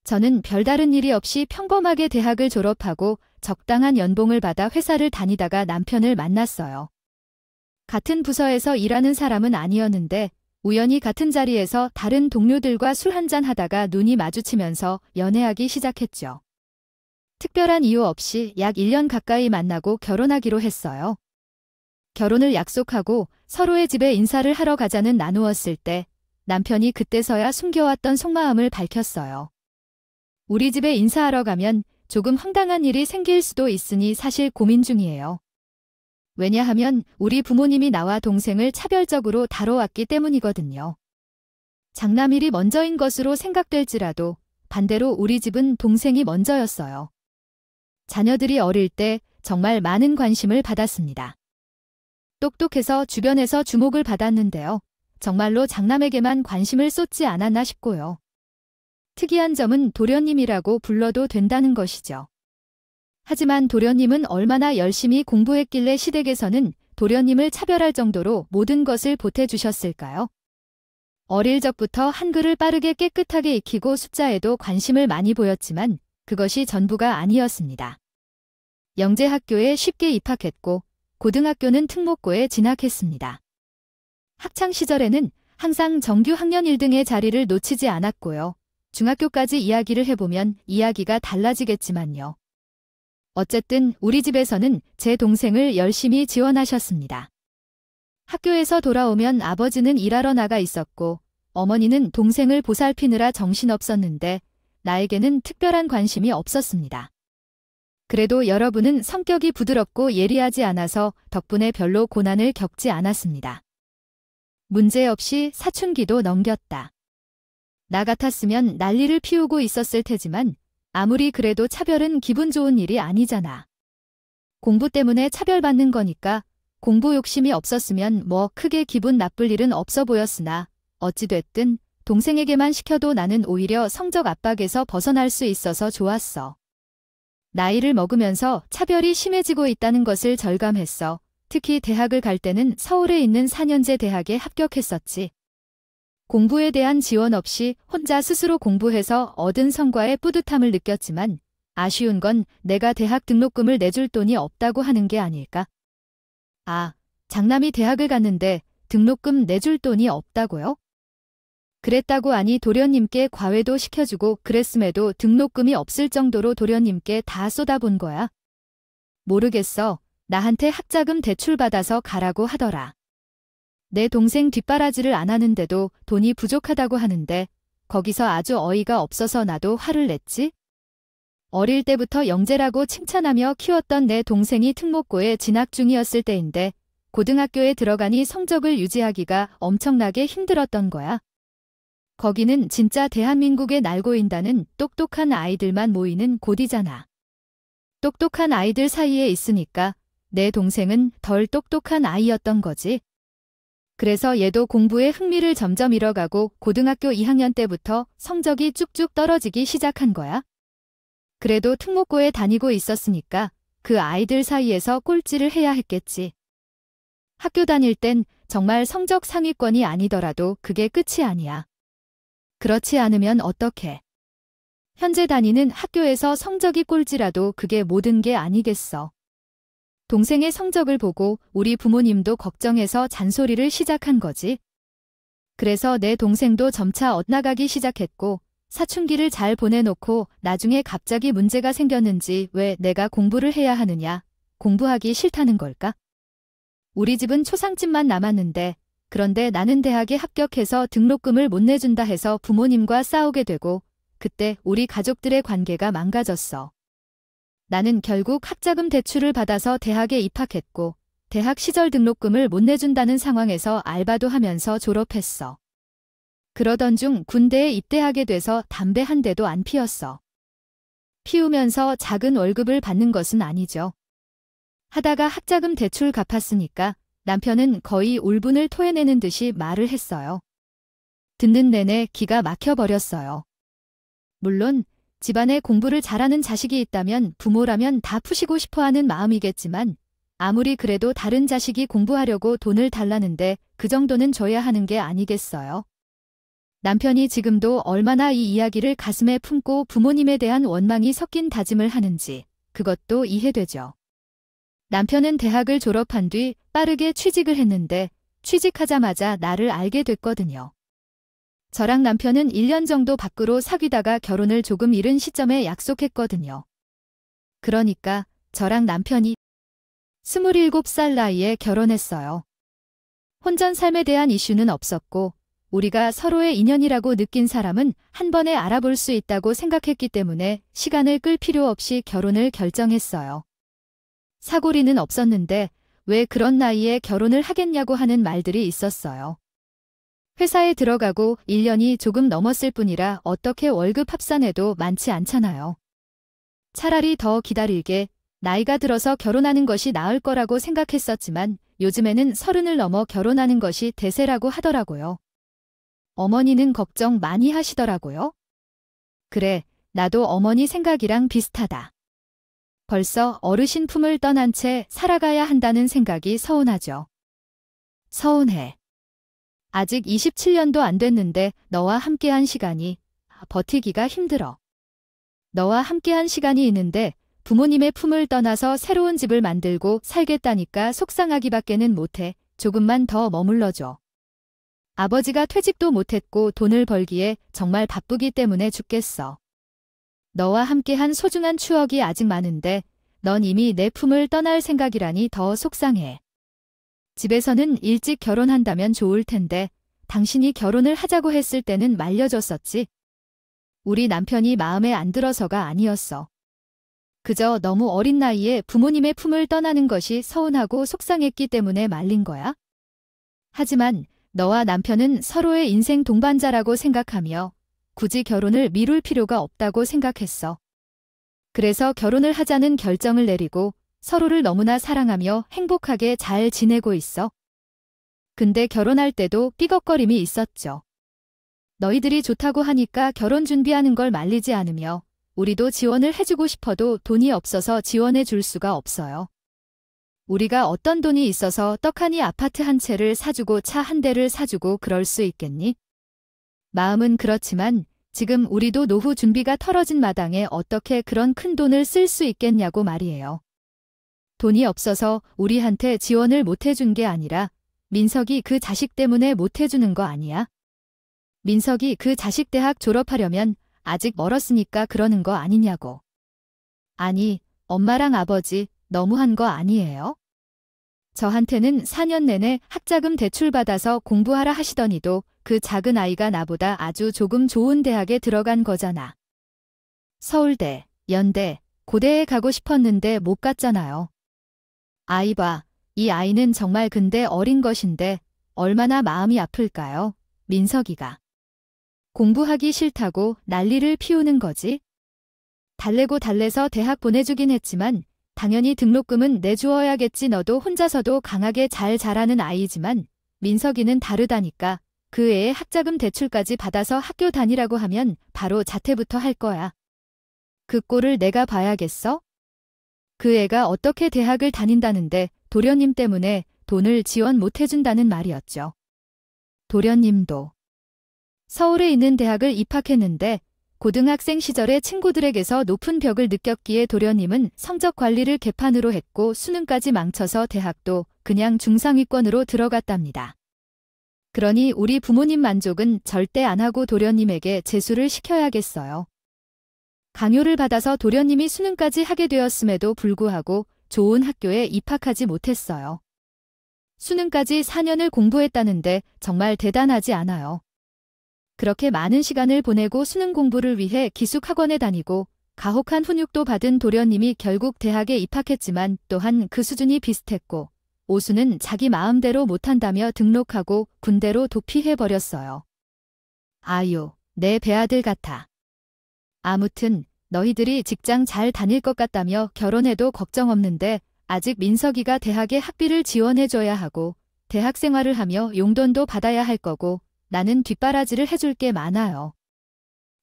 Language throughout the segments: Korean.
저는 별다른 일이 없이 평범하게 대학을 졸업하고 적당한 연봉을 받아 회사를 다니다가 남편을 만났어요. 같은 부서에서 일하는 사람은 아니었는데 우연히 같은 자리에서 다른 동료들과 술 한잔 하다가 눈이 마주치면서 연애하기 시작했죠. 특별한 이유 없이 약 1년 가까이 만나고 결혼하기로 했어요. 결혼을 약속하고 서로의 집에 인사를 하러 가자는 나누었을 때 남편이 그때서야 숨겨왔던 속마음을 밝혔어요. 우리 집에 인사하러 가면 조금 황당한 일이 생길 수도 있으니 사실 고민 중이에요. 왜냐하면 우리 부모님이 나와 동생을 차별적으로 다뤄왔기 때문이거든요. 장남일이 먼저인 것으로 생각될지라도 반대로 우리 집은 동생이 먼저였어요. 자녀들이 어릴 때 정말 많은 관심을 받았습니다. 똑똑해서 주변에서 주목을 받았는데요. 정말로 장남에게만 관심을 쏟지 않았나 싶고요. 특이한 점은 도련님이라고 불러도 된다는 것이죠. 하지만 도련님은 얼마나 열심히 공부했길래 시댁에서는 도련님을 차별할 정도로 모든 것을 보태주셨을까요? 어릴 적부터 한글을 빠르게 깨끗하게 익히고 숫자에도 관심을 많이 보였지만 그것이 전부가 아니었습니다. 영재학교에 쉽게 입학했고 고등학교는 특목고에 진학했습니다. 학창시절에는 항상 정규 학년 1등의 자리를 놓치지 않았고요. 중학교까지 이야기를 해보면 이야기가 달라지겠지만요. 어쨌든 우리 집에서는 제 동생을 열심히 지원하셨습니다. 학교에서 돌아오면 아버지는 일하러 나가 있었고 어머니는 동생을 보살피느라 정신없었는데 나에게는 특별한 관심이 없었습니다. 그래도 여러분은 성격이 부드럽고 예리하지 않아서 덕분에 별로 고난을 겪지 않았습니다. 문제없이 사춘기도 넘겼다. 나 같았으면 난리를 피우고 있었을 테지만 아무리 그래도 차별은 기분 좋은 일이 아니잖아. 공부 때문에 차별받는 거니까 공부 욕심이 없었으면 뭐 크게 기분 나쁠 일은 없어 보였으나 어찌됐든 동생에게만 시켜도 나는 오히려 성적 압박에서 벗어날 수 있어서 좋았어. 나이를 먹으면서 차별이 심해지고 있다는 것을 절감했어. 특히 대학을 갈 때는 서울에 있는 4년제 대학에 합격했었지. 공부에 대한 지원 없이 혼자 스스로 공부해서 얻은 성과에 뿌듯함을 느꼈지만 아쉬운 건 내가 대학 등록금을 내줄 돈이 없다고 하는 게 아닐까? 아, 장남이 대학을 갔는데 등록금 내줄 돈이 없다고요? 그랬다고 하니 도련님께 과외도 시켜주고 그랬음에도 등록금이 없을 정도로 도련님께 다 쏟아본 거야? 모르겠어. 나한테 학자금 대출받아서 가라고 하더라. 내 동생 뒷바라지를 안 하는데도 돈이 부족하다고 하는데 거기서 아주 어이가 없어서 나도 화를 냈지? 어릴 때부터 영재라고 칭찬하며 키웠던 내 동생이 특목고에 진학 중이었을 때인데 고등학교에 들어가니 성적을 유지하기가 엄청나게 힘들었던 거야. 거기는 진짜 대한민국에 날고 있다는 똑똑한 아이들만 모이는 곳이잖아. 똑똑한 아이들 사이에 있으니까 내 동생은 덜 똑똑한 아이였던 거지. 그래서 얘도 공부에 흥미를 점점 잃어가고 고등학교 2학년 때부터 성적이 쭉쭉 떨어지기 시작한 거야. 그래도 특목고에 다니고 있었으니까 그 아이들 사이에서 꼴찌를 해야 했겠지. 학교 다닐 땐 정말 성적 상위권이 아니더라도 그게 끝이 아니야. 그렇지 않으면 어떡해. 현재 다니는 학교에서 성적이 꼴찌라도 그게 모든 게 아니겠어. 동생의 성적을 보고 우리 부모님도 걱정해서 잔소리를 시작한 거지. 그래서 내 동생도 점차 엇나가기 시작했고 사춘기를 잘 보내놓고 나중에 갑자기 문제가 생겼는지 왜 내가 공부를 해야 하느냐, 공부하기 싫다는 걸까? 우리 집은 초상집만 남았는데 그런데 나는 대학에 합격해서 등록금을 못 내준다 해서 부모님과 싸우게 되고 그때 우리 가족들의 관계가 망가졌어. 나는 결국 학자금 대출을 받아서 대학에 입학했고 대학 시절 등록금을 못 내준다는 상황에서 알바도 하면서 졸업했어. 그러던 중 군대에 입대하게 돼서 담배 한 대도 안 피웠어. 피우면서 작은 월급을 받는 것은 아니죠. 하다가 학자금 대출 갚았으니까 남편은 거의 울분을 토해내는 듯이 말을 했어요. 듣는 내내 기가 막혀버렸어요. 물론 집안에 공부를 잘하는 자식이 있다면 부모라면 다 푸시고 싶어하는 마음이겠지만 아무리 그래도 다른 자식이 공부하려고 돈을 달라는데 그 정도는 줘야 하는 게 아니겠어요? 남편이 지금도 얼마나 이 이야기를 가슴에 품고 부모님에 대한 원망이 섞인 다짐을 하는지 그것도 이해되죠. 남편은 대학을 졸업한 뒤 빠르게 취직을 했는데 취직하자마자 나를 알게 됐거든요. 저랑 남편은 1년 정도 밖으로 사귀다가 결혼을 조금 이른 시점에 약속했거든요. 그러니까 저랑 남편이 27살 나이에 결혼했어요. 혼전 삶에 대한 이슈는 없었고 우리가 서로의 인연이라고 느낀 사람은 한 번에 알아볼 수 있다고 생각했기 때문에 시간을 끌 필요 없이 결혼을 결정했어요. 사고리는 없었는데 왜 그런 나이에 결혼을 하겠냐고 하는 말들이 있었어요. 회사에 들어가고 1년이 조금 넘었을 뿐이라 어떻게 월급 합산해도 많지 않잖아요. 차라리 더 기다리게 나이가 들어서 결혼하는 것이 나을 거라고 생각했었지만 요즘에는 30을 넘어 결혼하는 것이 대세라고 하더라고요. 어머니는 걱정 많이 하시더라고요. 그래, 나도 어머니 생각이랑 비슷하다. 벌써 어르신 품을 떠난 채 살아가야 한다는 생각이 서운하죠. 서운해. 아직 27년도 안 됐는데 너와 함께한 시간이 버티기가 힘들어. 너와 함께한 시간이 있는데 부모님의 품을 떠나서 새로운 집을 만들고 살겠다니까 속상하기밖에는 못해. 조금만 더 머물러줘. 아버지가 퇴직도 못했고 돈을 벌기에 정말 바쁘기 때문에 죽겠어. 너와 함께한 소중한 추억이 아직 많은데 넌 이미 내 품을 떠날 생각이라니 더 속상해. 집에서는 일찍 결혼한다면 좋을 텐데 당신이 결혼을 하자고 했을 때는 말려줬었지. 우리 남편이 마음에 안 들어서가 아니었어. 그저 너무 어린 나이에 부모님의 품을 떠나는 것이 서운하고 속상했기 때문에 말린 거야. 하지만 너와 남편은 서로의 인생 동반자라고 생각하며 굳이 결혼을 미룰 필요가 없다고 생각했어. 그래서 결혼을 하자는 결정을 내리고 서로를 너무나 사랑하며 행복하게 잘 지내고 있어. 근데 결혼할 때도 삐걱거림이 있었죠. 너희들이 좋다고 하니까 결혼 준비하는 걸 말리지 않으며 우리도 지원을 해주고 싶어도 돈이 없어서 지원해 줄 수가 없어요. 우리가 어떤 돈이 있어서 떡하니 아파트 한 채를 사주고 차 한 대를 사주고 그럴 수 있겠니? 마음은 그렇지만 지금 우리도 노후 준비가 털어진 마당에 어떻게 그런 큰 돈을 쓸 수 있겠냐고 말이에요. 돈이 없어서 우리한테 지원을 못 해준 게 아니라 민석이 그 자식 때문에 못 해주는 거 아니야? 민석이 그 자식 대학 졸업하려면 아직 멀었으니까 그러는 거 아니냐고. 아니, 엄마랑 아버지 너무한 거 아니에요? 저한테는 4년 내내 학자금 대출받아서 공부하라 하시더니도 그 작은 아이가 나보다 아주 조금 좋은 대학에 들어간 거잖아. 서울대, 연대, 고대에 가고 싶었는데 못 갔잖아요. 아이 봐, 이 아이는 정말 근데 어린 것인데 얼마나 마음이 아플까요? 민석이가. 공부하기 싫다고 난리를 피우는 거지. 달래고 달래서 대학 보내주긴 했지만 당연히 등록금은 내주어야겠지. 너도 혼자서도 강하게 잘 자라는 아이지만 민석이는 다르다니까. 그 애의 학자금 대출까지 받아서 학교 다니라고 하면 바로 자퇴부터 할 거야. 그 꼴을 내가 봐야겠어? 그 애가 어떻게 대학을 다닌다는데 도련님 때문에 돈을 지원 못 해준다는 말이었죠. 도련님도 서울에 있는 대학을 입학했는데 고등학생 시절에 친구들에게서 높은 벽을 느꼈기에 도련님은 성적 관리를 개판으로 했고 수능까지 망쳐서 대학도 그냥 중상위권으로 들어갔답니다. 그러니 우리 부모님 만족은 절대 안 하고 도련님에게 재수를 시켜야겠어요. 강요를 받아서 도련님이 수능까지 하게 되었음에도 불구하고 좋은 학교에 입학하지 못했어요. 수능까지 4년을 공부했다는데 정말 대단하지 않아요. 그렇게 많은 시간을 보내고 수능 공부를 위해 기숙학원에 다니고 가혹한 훈육도 받은 도련님이 결국 대학에 입학했지만 또한 그 수준이 비슷했고 오수는 자기 마음대로 못한다며 등록하고 군대로 도피해버렸어요. 아유, 내 배아들 같아. 아무튼 너희들이 직장 잘 다닐 것 같다며 결혼해도 걱정 없는데 아직 민석이가 대학에 학비를 지원해줘야 하고 대학 생활을 하며 용돈도 받아야 할 거고 나는 뒷바라지를 해줄 게 많아요.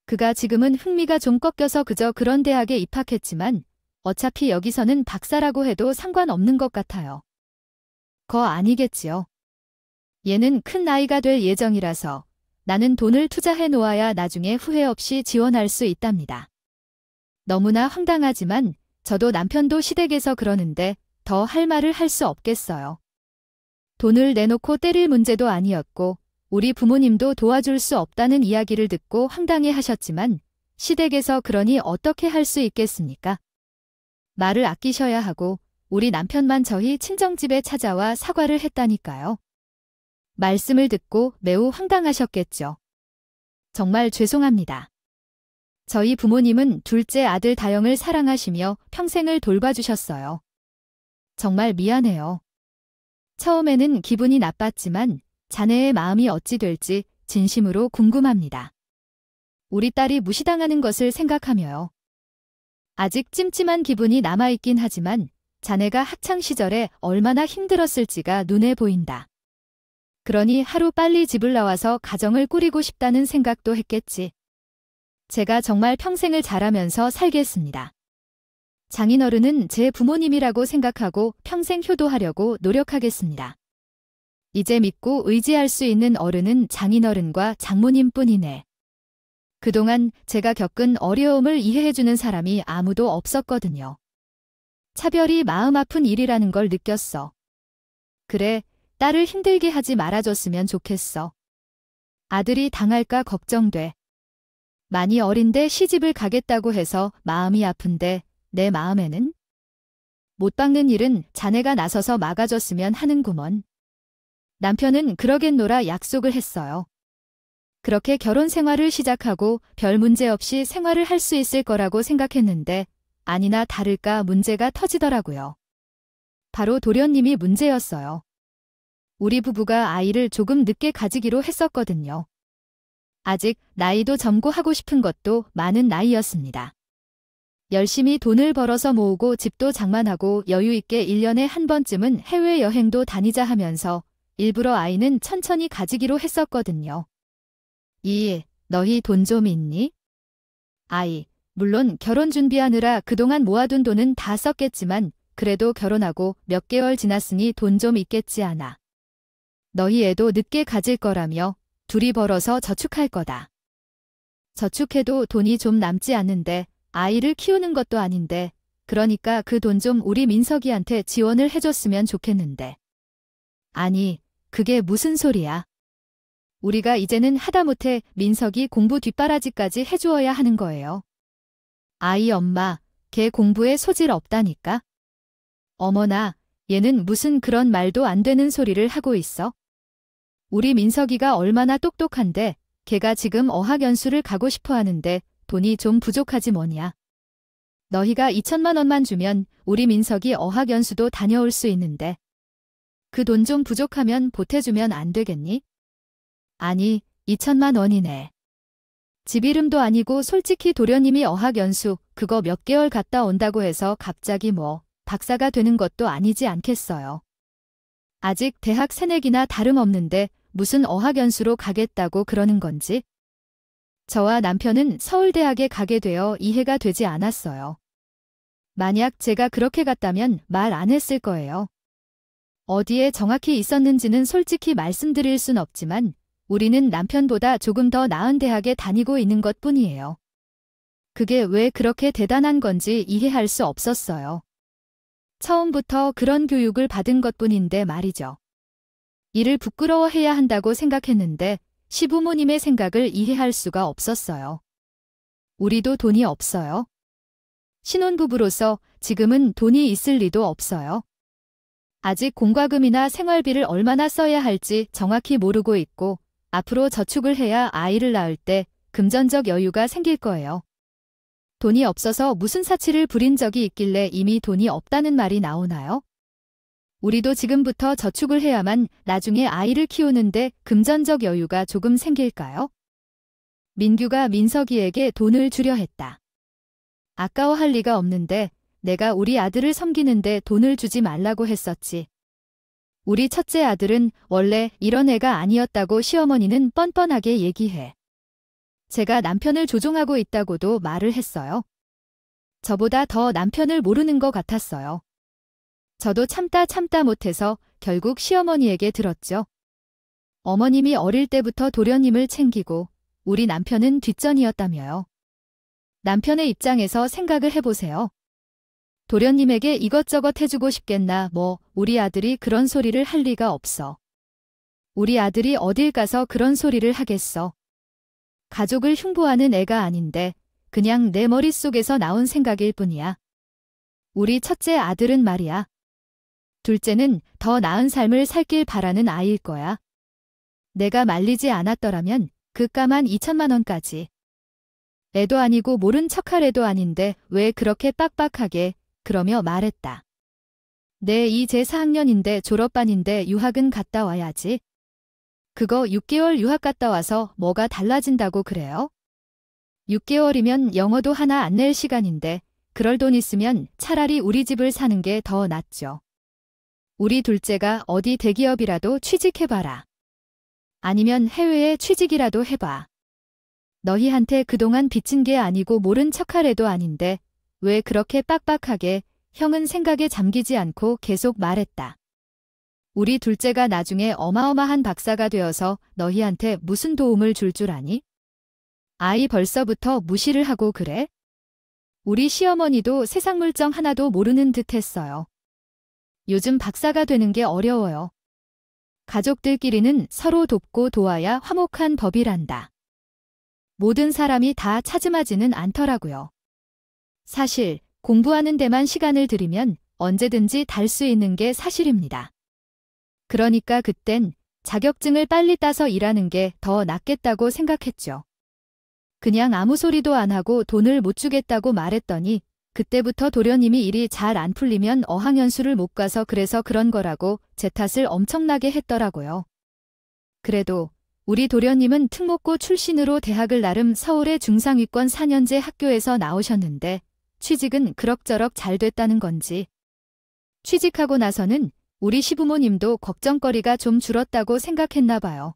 그가 지금은 흥미가 좀 꺾여서 그저 그런 대학에 입학했지만 어차피 여기서는 박사라고 해도 상관없는 것 같아요. 거 아니겠지요. 얘는 큰 나이가 될 예정이라서 나는 돈을 투자해 놓아야 나중에 후회 없이 지원할 수 있답니다. 너무나 황당하지만 저도 남편도 시댁에서 그러는데 더 할 말을 할 수 없겠어요. 돈을 내놓고 때릴 문제도 아니었고 우리 부모님도 도와줄 수 없다는 이야기를 듣고 황당해 하셨지만 시댁에서 그러니 어떻게 할 수 있겠습니까? 말을 아끼셔야 하고 우리 남편만 저희 친정집에 찾아와 사과를 했다니까요. 말씀을 듣고 매우 황당하셨겠죠. 정말 죄송합니다. 저희 부모님은 둘째 아들 다영을 사랑하시며 평생을 돌봐주셨어요. 정말 미안해요. 처음에는 기분이 나빴지만 자네의 마음이 어찌 될지 진심으로 궁금합니다. 우리 딸이 무시당하는 것을 생각하며요. 아직 찜찜한 기분이 남아있긴 하지만 자네가 학창시절에 얼마나 힘들었을지가 눈에 보인다. 그러니 하루 빨리 집을 나와서 가정을 꾸리고 싶다는 생각도 했겠지. 제가 정말 평생을 잘하면서 살겠습니다. 장인어른은 제 부모님이라고 생각하고 평생 효도하려고 노력하겠습니다. 이제 믿고 의지할 수 있는 어른은 장인어른과 장모님뿐이네. 그동안 제가 겪은 어려움을 이해해주는 사람이 아무도 없었거든요. 차별이 마음 아픈 일이라는 걸 느꼈어. 그래, 딸을 힘들게 하지 말아줬으면 좋겠어. 아들이 당할까 걱정돼. 많이 어린데 시집을 가겠다고 해서 마음이 아픈데 내 마음에는 못 박는 일은 자네가 나서서 막아줬으면 하는구먼. 남편은 그러겠노라 약속을 했어요. 그렇게 결혼 생활을 시작하고 별 문제 없이 생활을 할 수 있을 거라고 생각했는데 아니나 다를까 문제가 터지더라고요. 바로 도련님이 문제였어요. 우리 부부가 아이를 조금 늦게 가지기로 했었거든요. 아직 나이도 젊고 하고 싶은 것도 많은 나이였습니다. 열심히 돈을 벌어서 모으고 집도 장만하고 여유 있게 1년에 한 번쯤은 해외여행도 다니자 하면서 일부러 아이는 천천히 가지기로 했었거든요. 너희 돈 좀 있니? 아이, 물론 결혼 준비하느라 그동안 모아둔 돈은 다 썼겠지만 그래도 결혼하고 몇 개월 지났으니 돈 좀 있겠지 않아. 너희 애도 늦게 가질 거라며 둘이 벌어서 저축할 거다. 저축해도 돈이 좀 남지 않는데 아이를 키우는 것도 아닌데 그러니까 그 돈 좀 우리 민석이한테 지원을 해줬으면 좋겠는데. 아니, 그게 무슨 소리야. 우리가 이제는 하다못해 민석이 공부 뒷바라지까지 해주어야 하는 거예요. 아이 엄마, 걔 공부에 소질 없다니까. 어머나, 얘는 무슨 그런 말도 안 되는 소리를 하고 있어? 우리 민석이가 얼마나 똑똑한데 걔가 지금 어학연수를 가고 싶어 하는데 돈이 좀 부족하지 뭐냐. 너희가 2천만 원만 주면 우리 민석이 어학연수도 다녀올 수 있는데 그 돈 좀 부족하면 보태주면 안 되겠니? 아니, 2천만 원이네. 집 이름도 아니고 솔직히 도련님이 어학연수 그거 몇 개월 갔다 온다고 해서 갑자기 박사가 되는 것도 아니지 않겠어요. 아직 대학 새내기나 다름없는데 무슨 어학연수로 가겠다고 그러는 건지. 저와 남편은 서울대학에 가게 되어 이해가 되지 않았어요. 만약 제가 그렇게 갔다면 말 안 했을 거예요. 어디에 정확히 있었는지는 솔직히 말씀드릴 순 없지만 우리는 남편보다 조금 더 나은 대학에 다니고 있는 것뿐이에요. 그게 왜 그렇게 대단한 건지 이해할 수 없었어요. 처음부터 그런 교육을 받은 것뿐인데 말이죠. 이를 부끄러워해야 한다고 생각했는데 시부모님의 생각을 이해할 수가 없었어요. 우리도 돈이 없어요. 신혼부부로서 지금은 돈이 있을 리도 없어요. 아직 공과금이나 생활비를 얼마나 써야 할지 정확히 모르고 있고 앞으로 저축을 해야 아이를 낳을 때 금전적 여유가 생길 거예요. 돈이 없어서 무슨 사치를 부린 적이 있길래 이미 돈이 없다는 말이 나오나요? 우리도 지금부터 저축을 해야만 나중에 아이를 키우는데 금전적 여유가 조금 생길까요? 민규가 민석이에게 돈을 주려 했다. 아까워할 리가 없는데 내가 우리 아들을 섬기는데 돈을 주지 말라고 했었지. 우리 첫째 아들은 원래 이런 애가 아니었다고 시어머니는 뻔뻔하게 얘기해. 제가 남편을 조종하고 있다고도 말을 했어요. 저보다 더 남편을 모르는 것 같았어요. 저도 참다 못해서 결국 시어머니에게 들었죠. 어머님이 어릴 때부터 도련님을 챙기고 우리 남편은 뒷전이었다며요. 남편의 입장에서 생각을 해보세요. 도련님에게 이것저것 해주고 싶겠나 우리 아들이 그런 소리를 할 리가 없어. 우리 아들이 어딜 가서 그런 소리를 하겠어. 가족을 흉보하는 애가 아닌데 그냥 내 머릿속에서 나온 생각일 뿐이야. 우리 첫째 아들은 말이야. 둘째는 더 나은 삶을 살길 바라는 아이일 거야. 내가 말리지 않았더라면 그 까만 2천만 원까지. 애도 아니고 모른 척할 애도 아닌데 왜 그렇게 빡빡하게 그러며 말했다. 내 이제 4학년인데 졸업반인데 유학은 갔다 와야지. 그거 6개월 유학 갔다 와서 뭐가 달라진다고 그래요? 6개월이면 영어도 하나 안 낼 시간인데 그럴 돈 있으면 차라리 우리 집을 사는 게 더 낫죠. 우리 둘째가 어디 대기업이라도 취직해봐라. 아니면 해외에 취직이라도 해봐. 너희한테 그동안 빚진 게 아니고 모른 척할 애도 아닌데 왜 그렇게 빡빡하게 형은 생각에 잠기지 않고 계속 말했다. 우리 둘째가 나중에 어마어마한 박사가 되어서 너희한테 무슨 도움을 줄 줄 아니? 아이 벌써부터 무시를 하고 그래? 우리 시어머니도 세상 물정 하나도 모르는 듯 했어요. 요즘 박사가 되는 게 어려워요. 가족들끼리는 서로 돕고 도와야 화목한 법이란다. 모든 사람이 다 차즘하지는 않더라고요. 사실 공부하는 데만 시간을 들이면 언제든지 달 수 있는 게 사실입니다. 그러니까 그땐 자격증을 빨리 따서 일하는 게 더 낫겠다고 생각했죠. 그냥 아무 소리도 안 하고 돈을 못 주겠다고 말했더니 그때부터 도련님이 일이 잘 안 풀리면 어학연수를 못 가서 그래서 그런 거라고 제 탓을 엄청나게 했더라고요. 그래도 우리 도련님은 특목고 출신으로 대학을 나름 서울의 중상위권 4년제 학교에서 나오셨는데 취직은 그럭저럭 잘 됐다는 건지. 취직하고 나서는 우리 시부모님도 걱정거리가 좀 줄었다고 생각했나 봐요.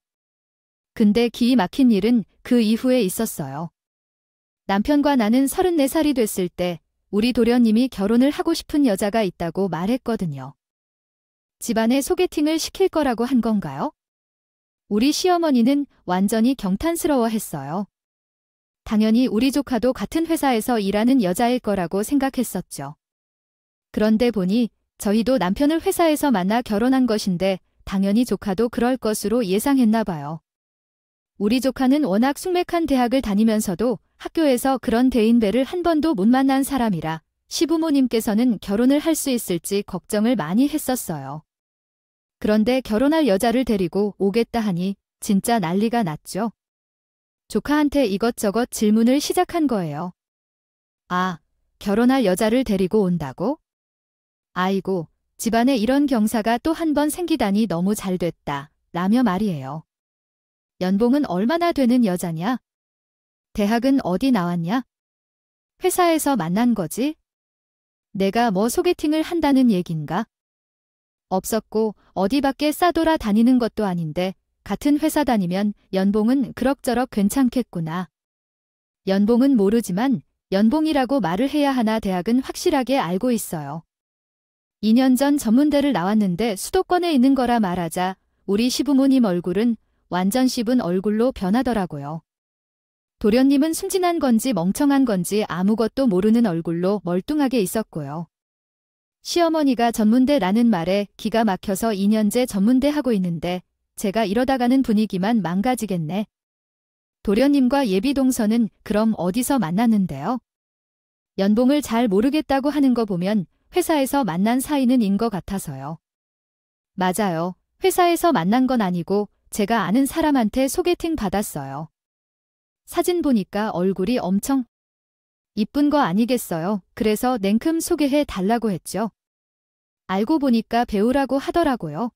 근데 기이 막힌 일은 그 이후에 있었어요. 남편과 나는 34살이 됐을 때 우리 도련님이 결혼을 하고 싶은 여자가 있다고 말했거든요. 집안에 소개팅을 시킬 거라고 한 건가요? 우리 시어머니는 완전히 경탄스러워했어요. 당연히 우리 조카도 같은 회사에서 일하는 여자일 거라고 생각했었죠. 그런데 보니 저희도 남편을 회사에서 만나 결혼한 것인데 당연히 조카도 그럴 것으로 예상했나 봐요. 우리 조카는 워낙 숭맥한 대학을 다니면서도 학교에서 그런 대인배를 한 번도 못 만난 사람이라 시부모님께서는 결혼을 할 수 있을지 걱정을 많이 했었어요. 그런데 결혼할 여자를 데리고 오겠다 하니 진짜 난리가 났죠. 조카한테 이것저것 질문을 시작한 거예요. 아, 결혼할 여자를 데리고 온다고? 아이고, 집안에 이런 경사가 또 한 번 생기다니 너무 잘 됐다, 라며 말이에요. 연봉은 얼마나 되는 여자냐? 대학은 어디 나왔냐? 회사에서 만난 거지? 내가 뭐 소개팅을 한다는 얘긴가? 없었고 어디 밖에 싸돌아 다니는 것도 아닌데 같은 회사 다니면 연봉은 그럭저럭 괜찮겠구나. 연봉은 모르지만 연봉이라고 말을 해야 하나 대학은 확실하게 알고 있어요. 2년 전 전문대를 나왔는데 수도권에 있는 거라 말하자 우리 시부모님 얼굴은 완전 씹은 얼굴로 변하더라고요. 도련님은 순진한 건지 멍청한 건지 아무것도 모르는 얼굴로 멀뚱하게 있었고요. 시어머니가 전문대라는 말에 기가 막혀서 2년째 전문대 하고 있는데 제가 이러다가는 분위기만 망가지겠네. 도련님과 예비동서는 그럼 어디서 만났는데요? 연봉을 잘 모르겠다고 하는 거 보면 회사에서 만난 사이는 인 것 같아서요. 맞아요. 회사에서 만난 건 아니고 제가 아는 사람한테 소개팅 받았어요. 사진 보니까 얼굴이 엄청 이쁜 거 아니겠어요? 그래서 냉큼 소개해 달라고 했죠. 알고 보니까 배우라고 하더라고요.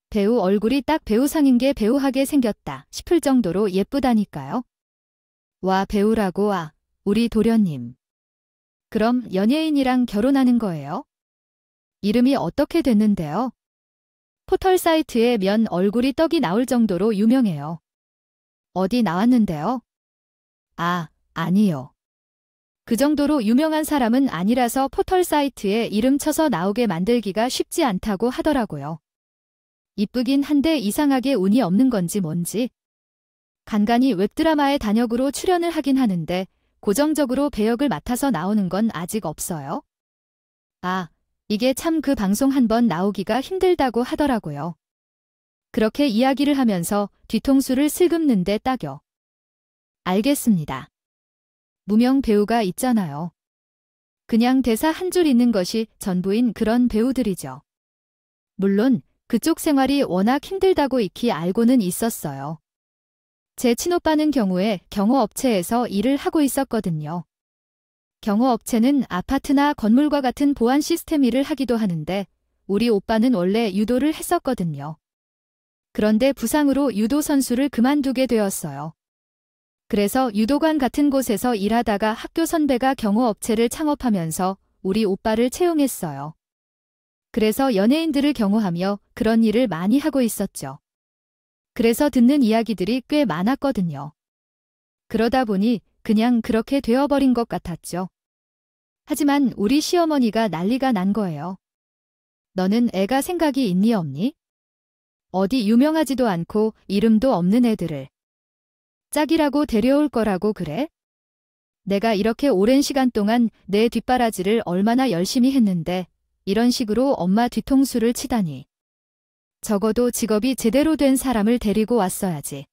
배우 얼굴이 딱 배우상인 게 배우하게 생겼다 싶을 정도로 예쁘다니까요. 와, 배우라고. 우리 도련님. 그럼 연예인이랑 결혼하는 거예요? 이름이 어떻게 됐는데요? 포털 사이트에 면 얼굴이 떡이 나올 정도로 유명해요. 어디 나왔는데요? 아니요. 그 정도로 유명한 사람은 아니라서 포털 사이트에 이름 쳐서 나오게 만들기가 쉽지 않다고 하더라고요. 이쁘긴 한데 이상하게 운이 없는 건지 뭔지. 간간히 웹드라마의 단역으로 출연을 하긴 하는데 고정적으로 배역을 맡아서 나오는 건 아직 없어요. 아, 이게 참 그 방송 한 번 나오기가 힘들다고 하더라고요. 그렇게 이야기를 하면서 뒤통수를 슬금는데 딱여. 알겠습니다. 무명 배우가 있잖아요. 그냥 대사 한 줄 있는 것이 전부인 그런 배우들이죠. 물론 그쪽 생활이 워낙 힘들다고 익히 알고는 있었어요. 제 친오빠는 경우에 경호업체에서 일을 하고 있었거든요. 경호업체는 아파트나 건물과 같은 보안 시스템 일을 하기도 하는데 우리 오빠는 원래 유도를 했었거든요. 그런데 부상으로 유도 선수를 그만두게 되었어요. 그래서 유도관 같은 곳에서 일하다가 학교 선배가 경호업체를 창업하면서 우리 오빠를 채용했어요. 그래서 연예인들을 경호하며 그런 일을 많이 하고 있었죠. 그래서 듣는 이야기들이 꽤 많았거든요. 그러다 보니 그냥 그렇게 되어버린 것 같았죠. 하지만 우리 시어머니가 난리가 난 거예요. 너는 애가 생각이 있니 없니? 어디 유명하지도 않고 이름도 없는 애들을 짝이라고 데려올 거라고 그래? 내가 이렇게 오랜 시간 동안 내 뒷바라지를 얼마나 열심히 했는데 이런 식으로 엄마 뒤통수를 치다니. 적어도 직업이 제대로 된 사람을 데리고 왔어야지.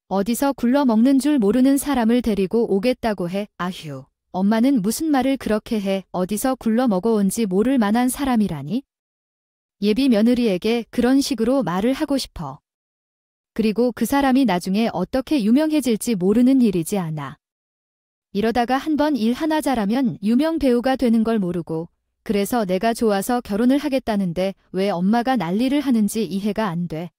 어디서 굴러먹는 줄 모르는 사람을 데리고 오겠다고 해. 아휴, 엄마는 무슨 말을 그렇게 해. 어디서 굴러먹어온지 모를 만한 사람이라니? 예비 며느리에게 그런 식으로 말을 하고 싶어. 그리고 그 사람이 나중에 어떻게 유명해질지 모르는 일이지 않아. 이러다가 한번 일 하나 잘하면 유명 배우가 되는 걸 모르고 그래서 내가 좋아서 결혼을 하겠다는데 왜 엄마가 난리를 하는지 이해가 안 돼.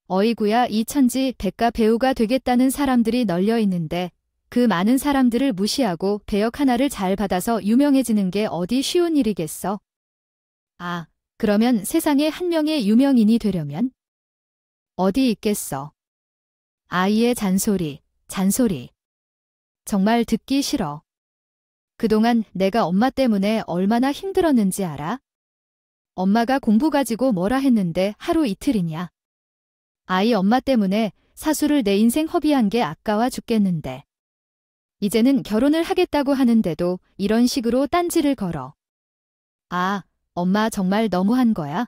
어이구야 이 천지 백가 배우가 되겠다는 사람들이 널려 있는데 그 많은 사람들을 무시하고 배역 하나를 잘 받아서 유명해지는 게 어디 쉬운 일이겠어. 아, 그러면 세상에 한 명의 유명인이 되려면? 어디 있겠어. 아이의 잔소리, 잔소리. 정말 듣기 싫어. 그동안 내가 엄마 때문에 얼마나 힘들었는지 알아? 엄마가 공부 가지고 뭐라 했는데 하루 이틀이냐. 아이 엄마 때문에 사수를 내 인생 허비한 게 아까워 죽겠는데. 이제는 결혼을 하겠다고 하는데도 이런 식으로 딴지를 걸어. 아, 엄마 정말 너무한 거야?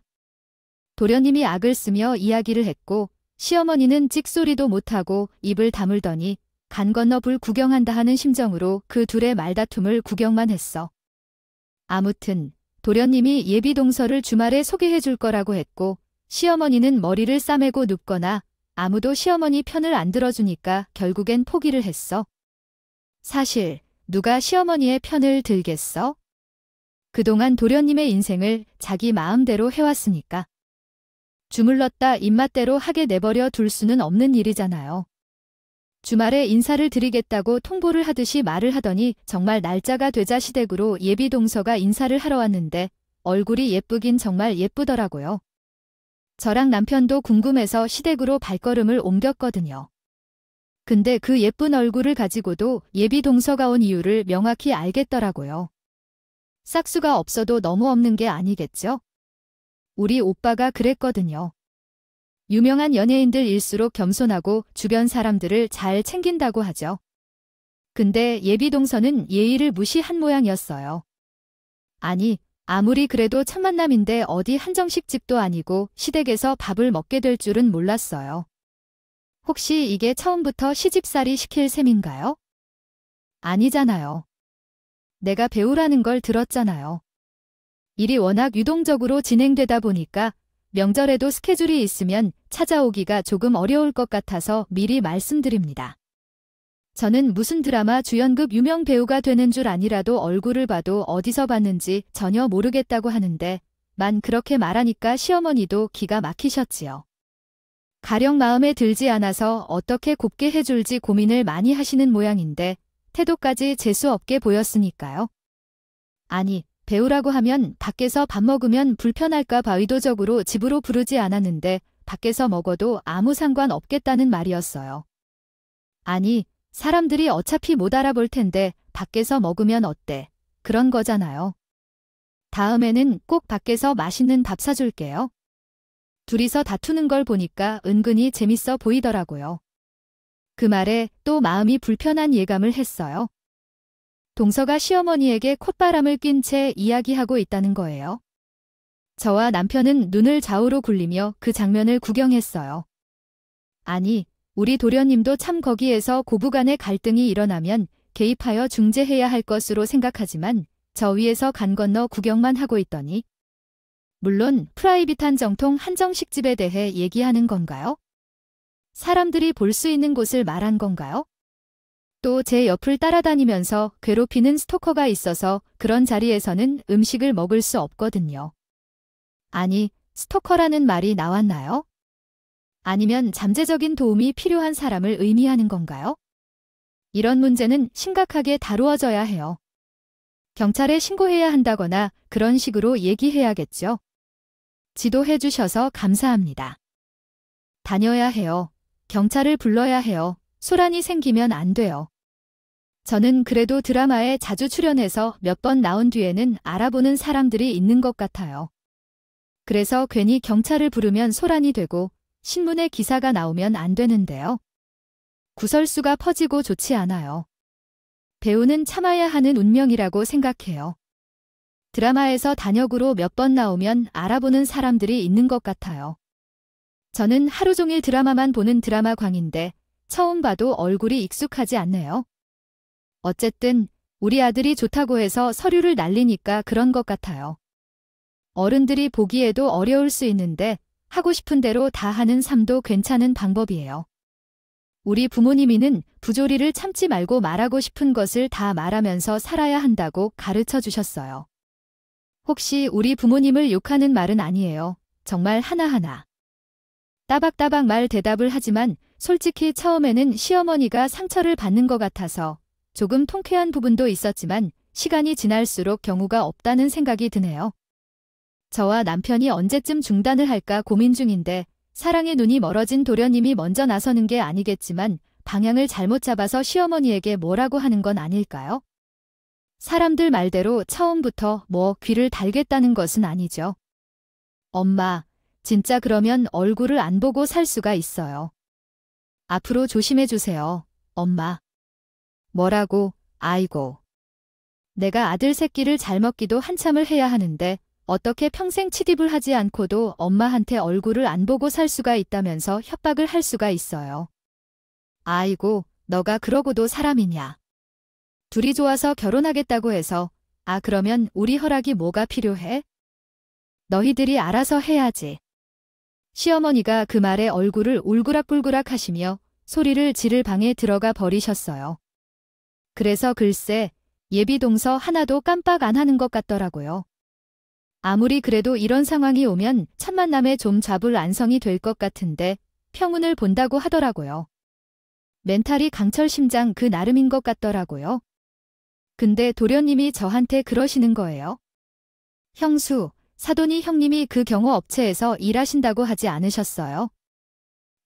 도련님이 악을 쓰며 이야기를 했고 시어머니는 찍소리도 못하고 입을 다물더니 간 건너 불 구경한다 하는 심정으로 그 둘의 말다툼을 구경만 했어. 아무튼 도련님이 예비 동서를 주말에 소개해 줄 거라고 했고 시어머니는 머리를 싸매고 눕거나 아무도 시어머니 편을 안 들어주니까 결국엔 포기를 했어. 사실 누가 시어머니의 편을 들겠어? 그동안 도련님의 인생을 자기 마음대로 해왔으니까. 주물렀다 입맛대로 하게 내버려 둘 수는 없는 일이잖아요. 주말에 인사를 드리겠다고 통보를 하듯이 말을 하더니 정말 날짜가 되자 시댁으로 예비 동서가 인사를 하러 왔는데 얼굴이 예쁘긴 정말 예쁘더라고요. 저랑 남편도 궁금해서 시댁으로 발걸음을 옮겼거든요. 근데 그 예쁜 얼굴을 가지고도 예비 동서가 온 이유를 명확히 알겠더라고요. 싹수가 없어도 너무 없는 게 아니겠죠? 우리 오빠가 그랬거든요. 유명한 연예인들일수록 겸손하고 주변 사람들을 잘 챙긴다고 하죠. 근데 예비 동서는 예의를 무시한 모양이었어요. 아니, 아무리 그래도 첫 만남인데 어디 한정식집도 아니고 시댁에서 밥을 먹게 될 줄은 몰랐어요. 혹시 이게 처음부터 시집살이 시킬 셈인가요? 아니잖아요. 내가 배우라는 걸 들었잖아요. 일이 워낙 유동적으로 진행되다 보니까 명절에도 스케줄이 있으면 찾아오기가 조금 어려울 것 같아서 미리 말씀드립니다. 저는 무슨 드라마 주연급 유명 배우가 되는 줄 아니라도 얼굴을 봐도 어디서 봤는지 전혀 모르겠다고 하는데 만 그렇게 말하니까 시어머니도 기가 막히셨지요. 가령 마음에 들지 않아서 어떻게 곱게 해줄지 고민을 많이 하시는 모양인데 태도까지 재수없게 보였으니까요. 아니, 배우라고 하면 밖에서 밥 먹으면 불편할까 봐 의도적으로 집으로 부르지 않았는데 밖에서 먹어도 아무 상관 없겠다는 말이었어요. 아니, 사람들이 어차피 못 알아볼 텐데 밖에서 먹으면 어때? 그런 거잖아요. 다음에는 꼭 밖에서 맛있는 밥 사줄게요. 둘이서 다투는 걸 보니까 은근히 재밌어 보이더라고요. 그 말에 또 마음이 불편한 예감을 했어요. 동서가 시어머니에게 콧바람을 낀 채 이야기하고 있다는 거예요. 저와 남편은 눈을 좌우로 굴리며 그 장면을 구경했어요. 아니, 우리 도련님도 참 거기에서 고부간의 갈등이 일어나면 개입하여 중재해야 할 것으로 생각하지만 저 위에서 간 건너 구경만 하고 있더니 물론 프라이빗한 정통 한정식집에 대해 얘기하는 건가요? 사람들이 볼 수 있는 곳을 말한 건가요? 또 제 옆을 따라다니면서 괴롭히는 스토커가 있어서 그런 자리에서는 음식을 먹을 수 없거든요. 아니, 스토커라는 말이 나왔나요? 아니면 잠재적인 도움이 필요한 사람을 의미하는 건가요? 이런 문제는 심각하게 다루어져야 해요. 경찰에 신고해야 한다거나 그런 식으로 얘기해야겠죠. 지도해 주셔서 감사합니다. 다녀야 해요. 경찰을 불러야 해요. 소란이 생기면 안 돼요. 저는 그래도 드라마에 자주 출연해서 몇 번 나온 뒤에는 알아보는 사람들이 있는 것 같아요. 그래서 괜히 경찰을 부르면 소란이 되고 신문에 기사가 나오면 안 되는데요. 구설수가 퍼지고 좋지 않아요. 배우는 참아야 하는 운명이라고 생각해요. 드라마에서 단역으로 몇 번 나오면 알아보는 사람들이 있는 것 같아요. 저는 하루 종일 드라마만 보는 드라마광인데 처음 봐도 얼굴이 익숙하지 않네요. 어쨌든 우리 아들이 좋다고 해서 서류를 날리니까 그런 것 같아요. 어른들이 보기에도 어려울 수 있는데 하고 싶은 대로 다 하는 삶도 괜찮은 방법이에요. 우리 부모님이는 부조리를 참지 말고 말하고 싶은 것을 다 말하면서 살아야 한다고 가르쳐 주셨어요. 혹시 우리 부모님을 욕하는 말은 아니에요. 정말 하나하나. 따박따박 말 대답을 하지만 솔직히 처음에는 시어머니가 상처를 받는 것 같아서 조금 통쾌한 부분도 있었지만 시간이 지날수록 경우가 없다는 생각이 드네요. 저와 남편이 언제쯤 중단을 할까 고민 중인데 사랑의 눈이 멀어진 도련님이 먼저 나서는 게 아니겠지만 방향을 잘못 잡아서 시어머니에게 뭐라고 하는 건 아닐까요? 사람들 말대로 처음부터 귀를 달겠다는 것은 아니죠. 엄마, 진짜 그러면 얼굴을 안 보고 살 수가 있어요. 앞으로 조심해 주세요, 엄마. 뭐라고, 아이고. 내가 아들 새끼를 잘 먹기도 한참을 해야 하는데 어떻게 평생 치딥을 하지 않고도 엄마한테 얼굴을 안 보고 살 수가 있다면서 협박을 할 수가 있어요. 아이고, 너가 그러고도 사람이냐. 둘이 좋아서 결혼하겠다고 해서 그러면 우리 허락이 뭐가 필요해? 너희들이 알아서 해야지. 시어머니가 그 말에 얼굴을 울그락불그락 하시며 소리를 지를 방에 들어가 버리셨어요. 그래서 글쎄 예비동서 하나도 깜빡 안 하는 것 같더라고요. 아무리 그래도 이런 상황이 오면 첫 만남에 좀 좌불안성이 될 것 같은데 평운을 본다고 하더라고요. 멘탈이 강철심장 그 나름인 것 같더라고요. 근데 도련님이 저한테 그러시는 거예요. 형수, 사돈이 형님이 그 경호업체에서 일하신다고 하지 않으셨어요?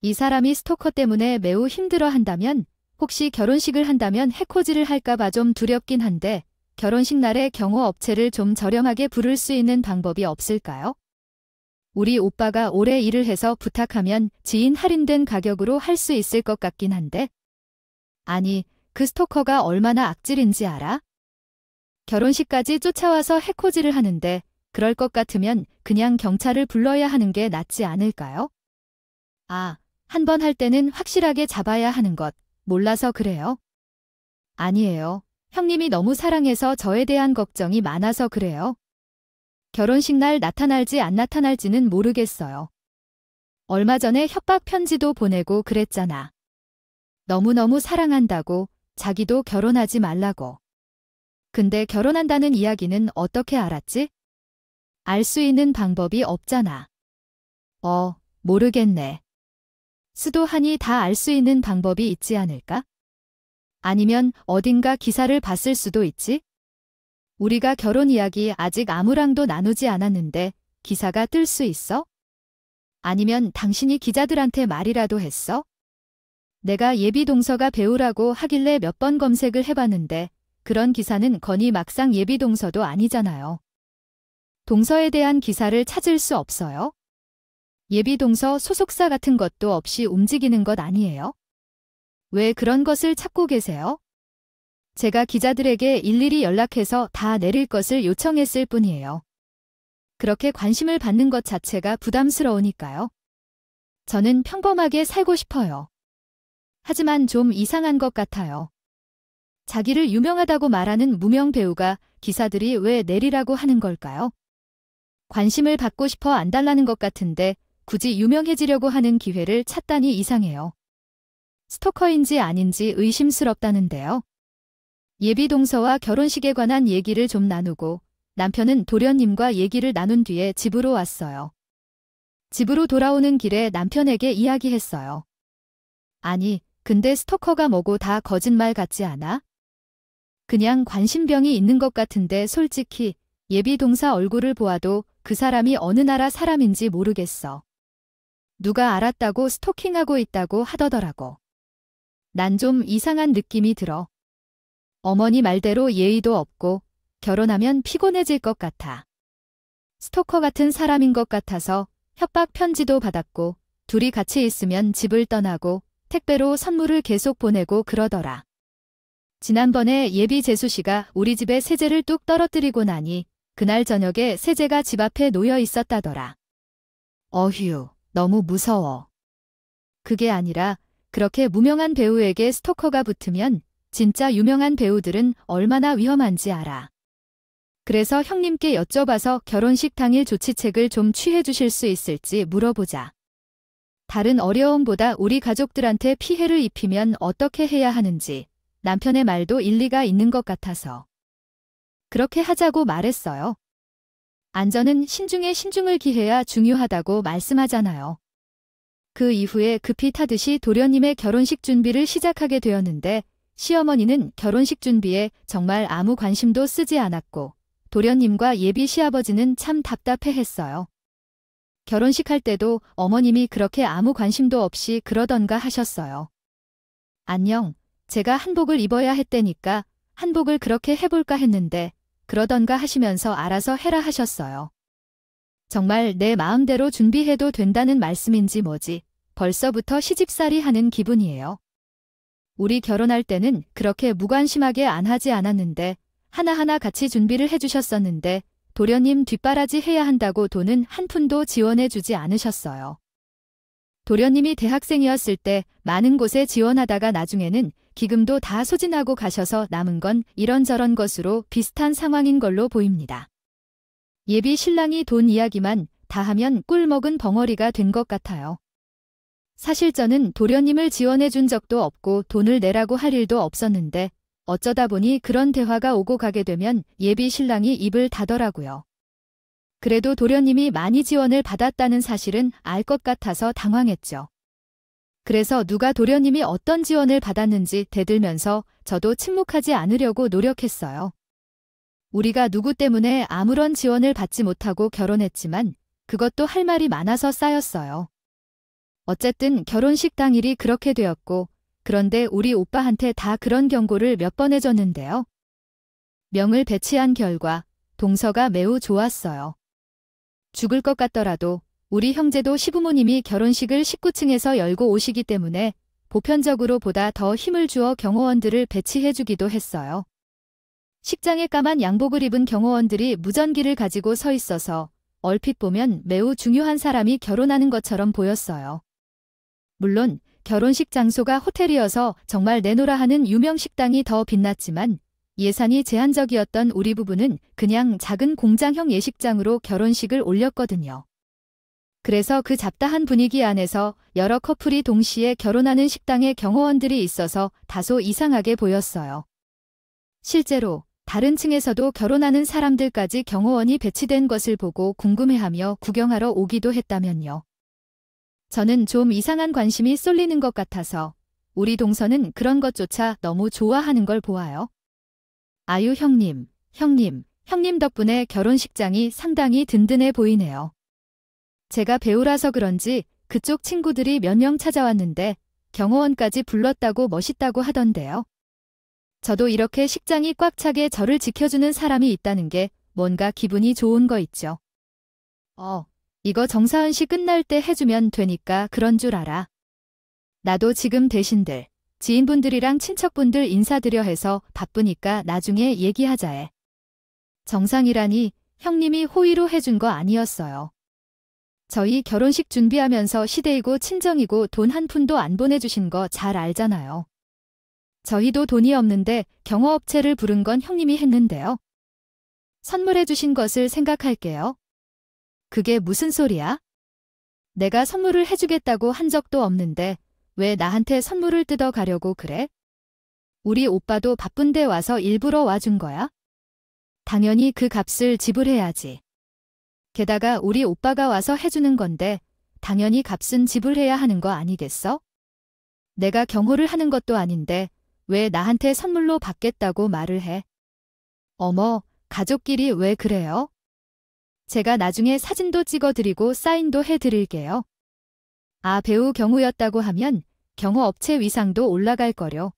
이 사람이 스토커 때문에 매우 힘들어한다면 혹시 결혼식을 한다면 해코지를 할까봐 좀 두렵긴 한데 결혼식 날에 경호업체를 좀 저렴하게 부를 수 있는 방법이 없을까요? 우리 오빠가 오래 일을 해서 부탁하면 지인 할인된 가격으로 할 수 있을 것 같긴 한데. 아니, 그 스토커가 얼마나 악질인지 알아? 결혼식까지 쫓아와서 해코지를 하는데 그럴 것 같으면 그냥 경찰을 불러야 하는 게 낫지 않을까요? 한 번 할 때는 확실하게 잡아야 하는 것 몰라서 그래요? 아니에요. 형님이 너무 사랑해서 저에 대한 걱정이 많아서 그래요. 결혼식 날 나타날지 안 나타날지는 모르겠어요. 얼마 전에 협박 편지도 보내고 그랬잖아. 너무너무 사랑한다고, 자기도 결혼하지 말라고. 근데 결혼한다는 이야기는 어떻게 알았지? 알 수 있는 방법이 없잖아. 모르겠네. 수도하니 다 알 수 있는 방법이 있지 않을까? 아니면 어딘가 기사를 봤을 수도 있지? 우리가 결혼 이야기 아직 아무랑도 나누지 않았는데 기사가 뜰 수 있어? 아니면 당신이 기자들한테 말이라도 했어? 내가 예비 동서가 배우라고 하길래 몇 번 검색을 해봤는데 그런 기사는 거의 막상 예비 동서도 아니잖아요. 동서에 대한 기사를 찾을 수 없어요? 예비동서 소속사 같은 것도 없이 움직이는 것 아니에요? 왜 그런 것을 찾고 계세요? 제가 기자들에게 일일이 연락해서 다 내릴 것을 요청했을 뿐이에요. 그렇게 관심을 받는 것 자체가 부담스러우니까요. 저는 평범하게 살고 싶어요. 하지만 좀 이상한 것 같아요. 자기를 유명하다고 말하는 무명 배우가 기사들이 왜 내리라고 하는 걸까요? 관심을 받고 싶어 안 달라는 것 같은데 굳이 유명해지려고 하는 기회를 찾다니 이상해요. 스토커인지 아닌지 의심스럽다는데요. 예비동서와 결혼식에 관한 얘기를 좀 나누고 남편은 도련님과 얘기를 나눈 뒤에 집으로 왔어요. 집으로 돌아오는 길에 남편에게 이야기했어요. 아니, 근데 스토커가 뭐고 다 거짓말 같지 않아? 그냥 관심병이 있는 것 같은데 솔직히 예비동사 얼굴을 보아도 그 사람이 어느 나라 사람인지 모르겠어. 누가 알았다고 스토킹하고 있다고 하더라고. 난 좀 이상한 느낌이 들어. 어머니 말대로 예의도 없고 결혼하면 피곤해질 것 같아. 스토커 같은 사람인 것 같아서 협박 편지도 받았고 둘이 같이 있으면 집을 떠나고 택배로 선물을 계속 보내고 그러더라. 지난번에 예비 재수 씨가 우리 집에 세제를 뚝 떨어뜨리고 나니 그날 저녁에 세제가 집 앞에 놓여 있었다더라. 어휴, 너무 무서워. 그게 아니라 그렇게 무명한 배우에게 스토커가 붙으면 진짜 유명한 배우들은 얼마나 위험한지 알아. 그래서 형님께 여쭤봐서 결혼식 당일 조치책을 좀 취해 주실 수 있을지 물어보자. 다른 어려움보다 우리 가족들한테 피해를 입히면 어떻게 해야 하는지 남편의 말도 일리가 있는 것 같아서. 그렇게 하자고 말했어요. 안전은 신중에 신중을 기해야 중요하다고 말씀하잖아요. 그 이후에 급히 타듯이 도련님의 결혼식 준비를 시작하게 되었는데 시어머니는 결혼식 준비에 정말 아무 관심도 쓰지 않았고 도련님과 예비 시아버지는 참 답답해했어요. 결혼식 할 때도 어머님이 그렇게 아무 관심도 없이 그러던가 하셨어요. 안녕, 제가 한복을 입어야 했다니까 한복을 그렇게 해볼까 했는데 그러던가 하시면서 알아서 해라 하셨어요. 정말 내 마음대로 준비해도 된다는 말씀인지 뭐지 벌써부터 시집살이 하는 기분이에요. 우리 결혼할 때는 그렇게 무관심하게 안 하지 않았는데 하나하나 같이 준비를 해주셨었는데 도련님 뒷바라지 해야 한다고 돈은 한 푼도 지원해주지 않으셨어요. 도련님이 대학생이었을 때 많은 곳에 지원하다가 나중에는 기금도 다 소진하고 가셔서 남은 건 이런저런 것으로 비슷한 상황인 걸로 보입니다. 예비 신랑이 돈 이야기만 다 하면 꿀 먹은 벙어리가 된 것 같아요. 사실 저는 도련님을 지원해준 적도 없고 돈을 내라고 할 일도 없었는데 어쩌다 보니 그런 대화가 오고 가게 되면 예비 신랑이 입을 닫더라고요. 그래도 도련님이 많이 지원을 받았다는 사실은 알 것 같아서 당황했죠. 그래서 누가 도련님이 어떤 지원을 받았는지 대들면서 저도 침묵하지 않으려고 노력했어요. 우리가 누구 때문에 아무런 지원을 받지 못하고 결혼했지만 그것도 할 말이 많아서 쌓였어요. 어쨌든 결혼식 당일이 그렇게 되었고 그런데 우리 오빠한테 다 그런 경고를 몇 번 해줬는데요. 명을 배치한 결과 동서가 매우 좋았어요. 죽을 것 같더라도 우리 형제도 시부모님이 결혼식을 19층에서 열고 오시기 때문에 보편적으로 보다 더 힘을 주어 경호원들을 배치해주기도 했어요. 식장에 까만 양복을 입은 경호원들이 무전기를 가지고 서 있어서 얼핏 보면 매우 중요한 사람이 결혼하는 것처럼 보였어요. 물론 결혼식 장소가 호텔이어서 정말 내노라 하는 유명 식당이 더 빛났지만 예산이 제한적이었던 우리 부부는 그냥 작은 공장형 예식장으로 결혼식을 올렸거든요. 그래서 그 잡다한 분위기 안에서 여러 커플이 동시에 결혼하는 식당에 경호원들이 있어서 다소 이상하게 보였어요. 실제로 다른 층에서도 결혼하는 사람들까지 경호원이 배치된 것을 보고 궁금해하며 구경하러 오기도 했다면요. 저는 좀 이상한 관심이 쏠리는 것 같아서 우리 동서는 그런 것조차 너무 좋아하는 걸 보아요. 아유 형님 덕분에 결혼식장이 상당히 든든해 보이네요. 제가 배우라서 그런지 그쪽 친구들이 몇 명 찾아왔는데 경호원까지 불렀다고 멋있다고 하던데요. 저도 이렇게 식장이 꽉 차게 저를 지켜주는 사람이 있다는 게 뭔가 기분이 좋은 거 있죠. 이거 정사은 씨 끝날 때 해주면 되니까 그런 줄 알아. 나도 지금 대신들, 지인분들이랑 친척분들 인사드려 해서 바쁘니까 나중에 얘기하자 해. 정상이라니 형님이 호의로 해준 거 아니었어요. 저희 결혼식 준비하면서 시댁이고 친정이고 돈 한 푼도 안 보내주신 거 잘 알잖아요. 저희도 돈이 없는데 경호업체를 부른 건 형님이 했는데요. 선물해 주신 것을 생각할게요. 그게 무슨 소리야? 내가 선물을 해주겠다고 한 적도 없는데 왜 나한테 선물을 뜯어가려고 그래? 우리 오빠도 바쁜데 와서 일부러 와준 거야? 당연히 그 값을 지불해야지. 게다가 우리 오빠가 와서 해주는 건데 당연히 값은 지불해야 하는 거 아니겠어? 내가 경호를 하는 것도 아닌데 왜 나한테 선물로 받겠다고 말을 해? 어머, 가족끼리 왜 그래요? 제가 나중에 사진도 찍어드리고 사인도 해드릴게요. 아, 배우 경호였다고 하면 경호업체 위상도 올라갈 거려.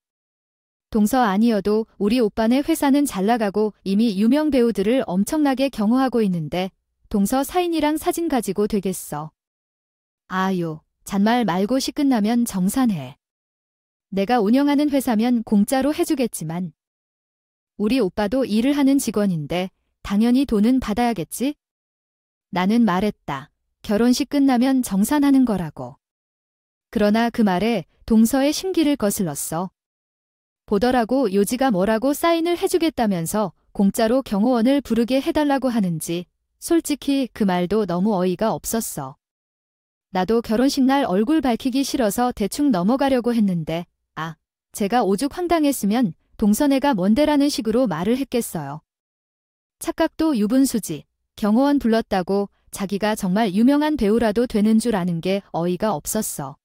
동서 아니어도 우리 오빠네 회사는 잘 나가고 이미 유명 배우들을 엄청나게 경호하고 있는데 동서 사인이랑 사진 가지고 되겠어. 아유, 잔말 말고 시 끝나면 정산해. 내가 운영하는 회사면 공짜로 해주겠지만 우리 오빠도 일을 하는 직원인데 당연히 돈은 받아야겠지? 나는 말했다. 결혼식 끝나면 정산하는 거라고. 그러나 그 말에 동서의 심기를 거슬렀어. 보더라고 요지가 뭐라고 사인을 해주겠다면서 공짜로 경호원을 부르게 해달라고 하는지 솔직히 그 말도 너무 어이가 없었어. 나도 결혼식 날 얼굴 밝히기 싫어서 대충 넘어가려고 했는데 제가 오죽 황당했으면 동서네가 뭔데라는 식으로 말을 했겠어요. 착각도 유분수지. 경호원 불렀다고 자기가 정말 유명한 배우라도 되는 줄 아는 게 어이가 없었어.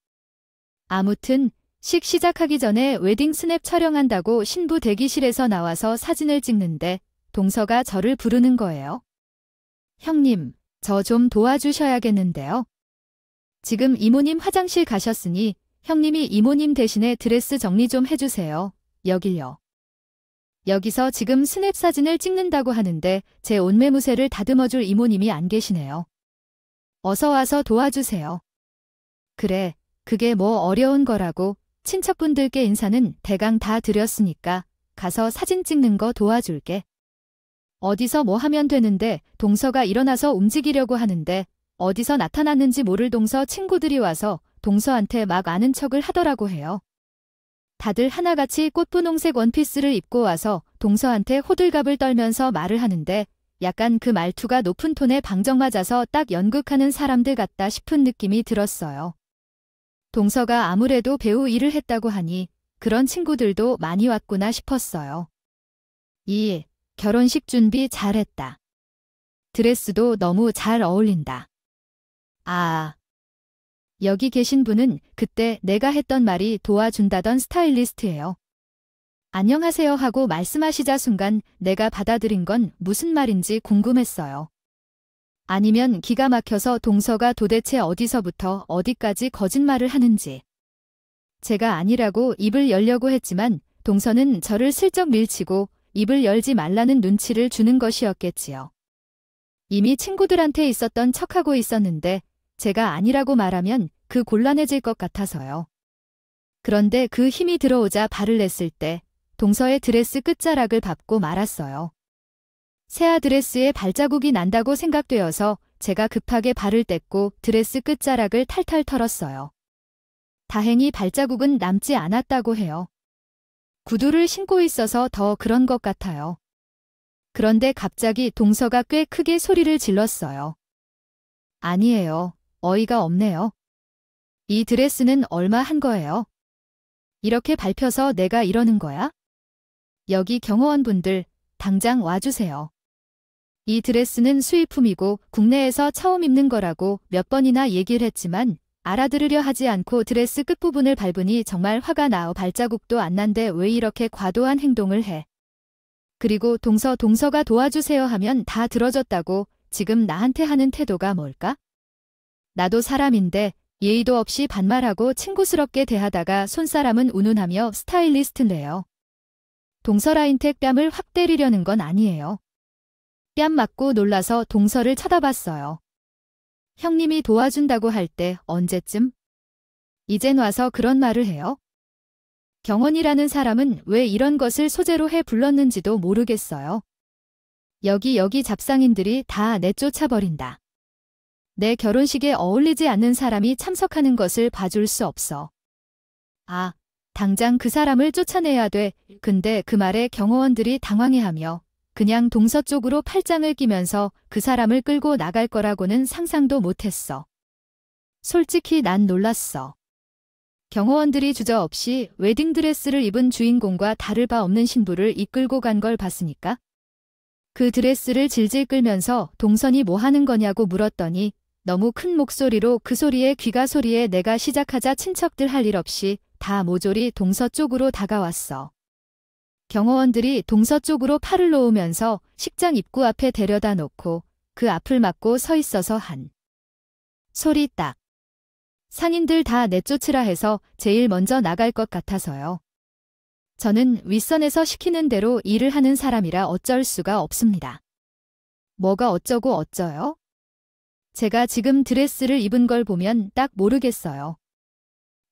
아무튼 식 시작하기 전에 웨딩 스냅 촬영한다고 신부 대기실에서 나와서 사진을 찍는데 동서가 저를 부르는 거예요. 형님, 저 좀 도와주셔야겠는데요. 지금 이모님 화장실 가셨으니 형님이 이모님 대신에 드레스 정리 좀 해주세요. 여길요. 여기서 지금 스냅 사진을 찍는다고 하는데 제 옷매무새를 다듬어줄 이모님이 안 계시네요. 어서 와서 도와주세요. 그래, 그게 뭐 어려운 거라고. 친척분들께 인사는 대강 다 드렸으니까 가서 사진 찍는 거 도와줄게. 어디서 뭐 하면 되는데 동서가 일어나서 움직이려고 하는데 어디서 나타났는지 모를 동서 친구들이 와서 동서한테 막 아는 척을 하더라고 해요. 다들 하나같이 꽃분홍색 원피스를 입고 와서 동서한테 호들갑을 떨면서 말을 하는데 약간 그 말투가 높은 톤에 방정 맞아서 딱 연극하는 사람들 같다 싶은 느낌이 들었어요. 동서가 아무래도 배우 일을 했다고 하니 그런 친구들도 많이 왔구나 싶었어요. 결혼식 준비 잘했다. 드레스도 너무 잘 어울린다. 여기 계신 분은 그때 내가 했던 말이 도와준다던 스타일리스트예요. 안녕하세요 하고 말씀하시자 순간 내가 받아들인 건 무슨 말인지 궁금했어요. 아니면 기가 막혀서 동서가 도대체 어디서부터 어디까지 거짓말을 하는지. 제가 아니라고 입을 열려고 했지만 동서는 저를 슬쩍 밀치고 입을 열지 말라는 눈치를 주는 것이었겠지요. 이미 친구들한테 있었던 척하고 있었는데 제가 아니라고 말하면 그 곤란해질 것 같아서요. 그런데 그 힘이 들어오자 발을 냈을 때 동서의 드레스 끝자락을 밟고 말았어요. 새아 드레스에 발자국이 난다고 생각되어서 제가 급하게 발을 뗐고 드레스 끝자락을 탈탈 털었어요. 다행히 발자국은 남지 않았다고 해요. 구두를 신고 있어서 더 그런 것 같아요. 그런데 갑자기 동서가 꽤 크게 소리를 질렀어요. 아니에요. 어이가 없네요. 이 드레스는 얼마 한 거예요? 이렇게 밟혀서 내가 이러는 거야? 여기 경호원분들 당장 와주세요. 이 드레스는 수입품이고 국내에서 처음 입는 거라고 몇 번이나 얘기를 했지만 알아들으려 하지 않고 드레스 끝부분을 밟으니 정말 화가 나. 발자국도 안 난데 왜 이렇게 과도한 행동을 해. 그리고 동서가 도와주세요 하면 다 들어줬다고 지금 나한테 하는 태도가 뭘까? 나도 사람인데 예의도 없이 반말하고 친구스럽게 대하다가 손사람은 운운하며 스타일리스트인데요. 동서라인텍 뺨을 확 때리려는 건 아니에요. 뺨 맞고 놀라서 동서를 쳐다봤어요. 형님이 도와준다고 할 때 언제쯤? 이젠 와서 그런 말을 해요? 경원이라는 사람은 왜 이런 것을 소재로 해 불렀는지도 모르겠어요. 여기 잡상인들이 다 내쫓아버린다. 내 결혼식에 어울리지 않는 사람이 참석하는 것을 봐줄 수 없어. 아, 당장 그 사람을 쫓아내야 돼. 근데 그 말에 경호원들이 당황해하며 그냥 동서쪽으로 팔짱을 끼면서 그 사람을 끌고 나갈 거라고는 상상도 못했어. 솔직히 난 놀랐어. 경호원들이 주저없이 웨딩드레스를 입은 주인공과 다를 바 없는 신부를 이끌고 간 걸 봤으니까. 그 드레스를 질질 끌면서 동선이 뭐 하는 거냐고 물었더니 너무 큰 목소리로 그 소리에 귀가 소리에 내가 시작하자 친척들 할 일 없이 다 모조리 동서쪽으로 다가왔어. 경호원들이 동서쪽으로 팔을 놓으면서 식장 입구 앞에 데려다 놓고 그 앞을 막고 서 있어서 한 소리 딱. 상인들 다 내쫓으라 해서 제일 먼저 나갈 것 같아서요. 저는 윗선에서 시키는 대로 일을 하는 사람이라 어쩔 수가 없습니다. 뭐가 어쩌고 어쩌요? 제가 지금 드레스를 입은 걸 보면 딱 모르겠어요.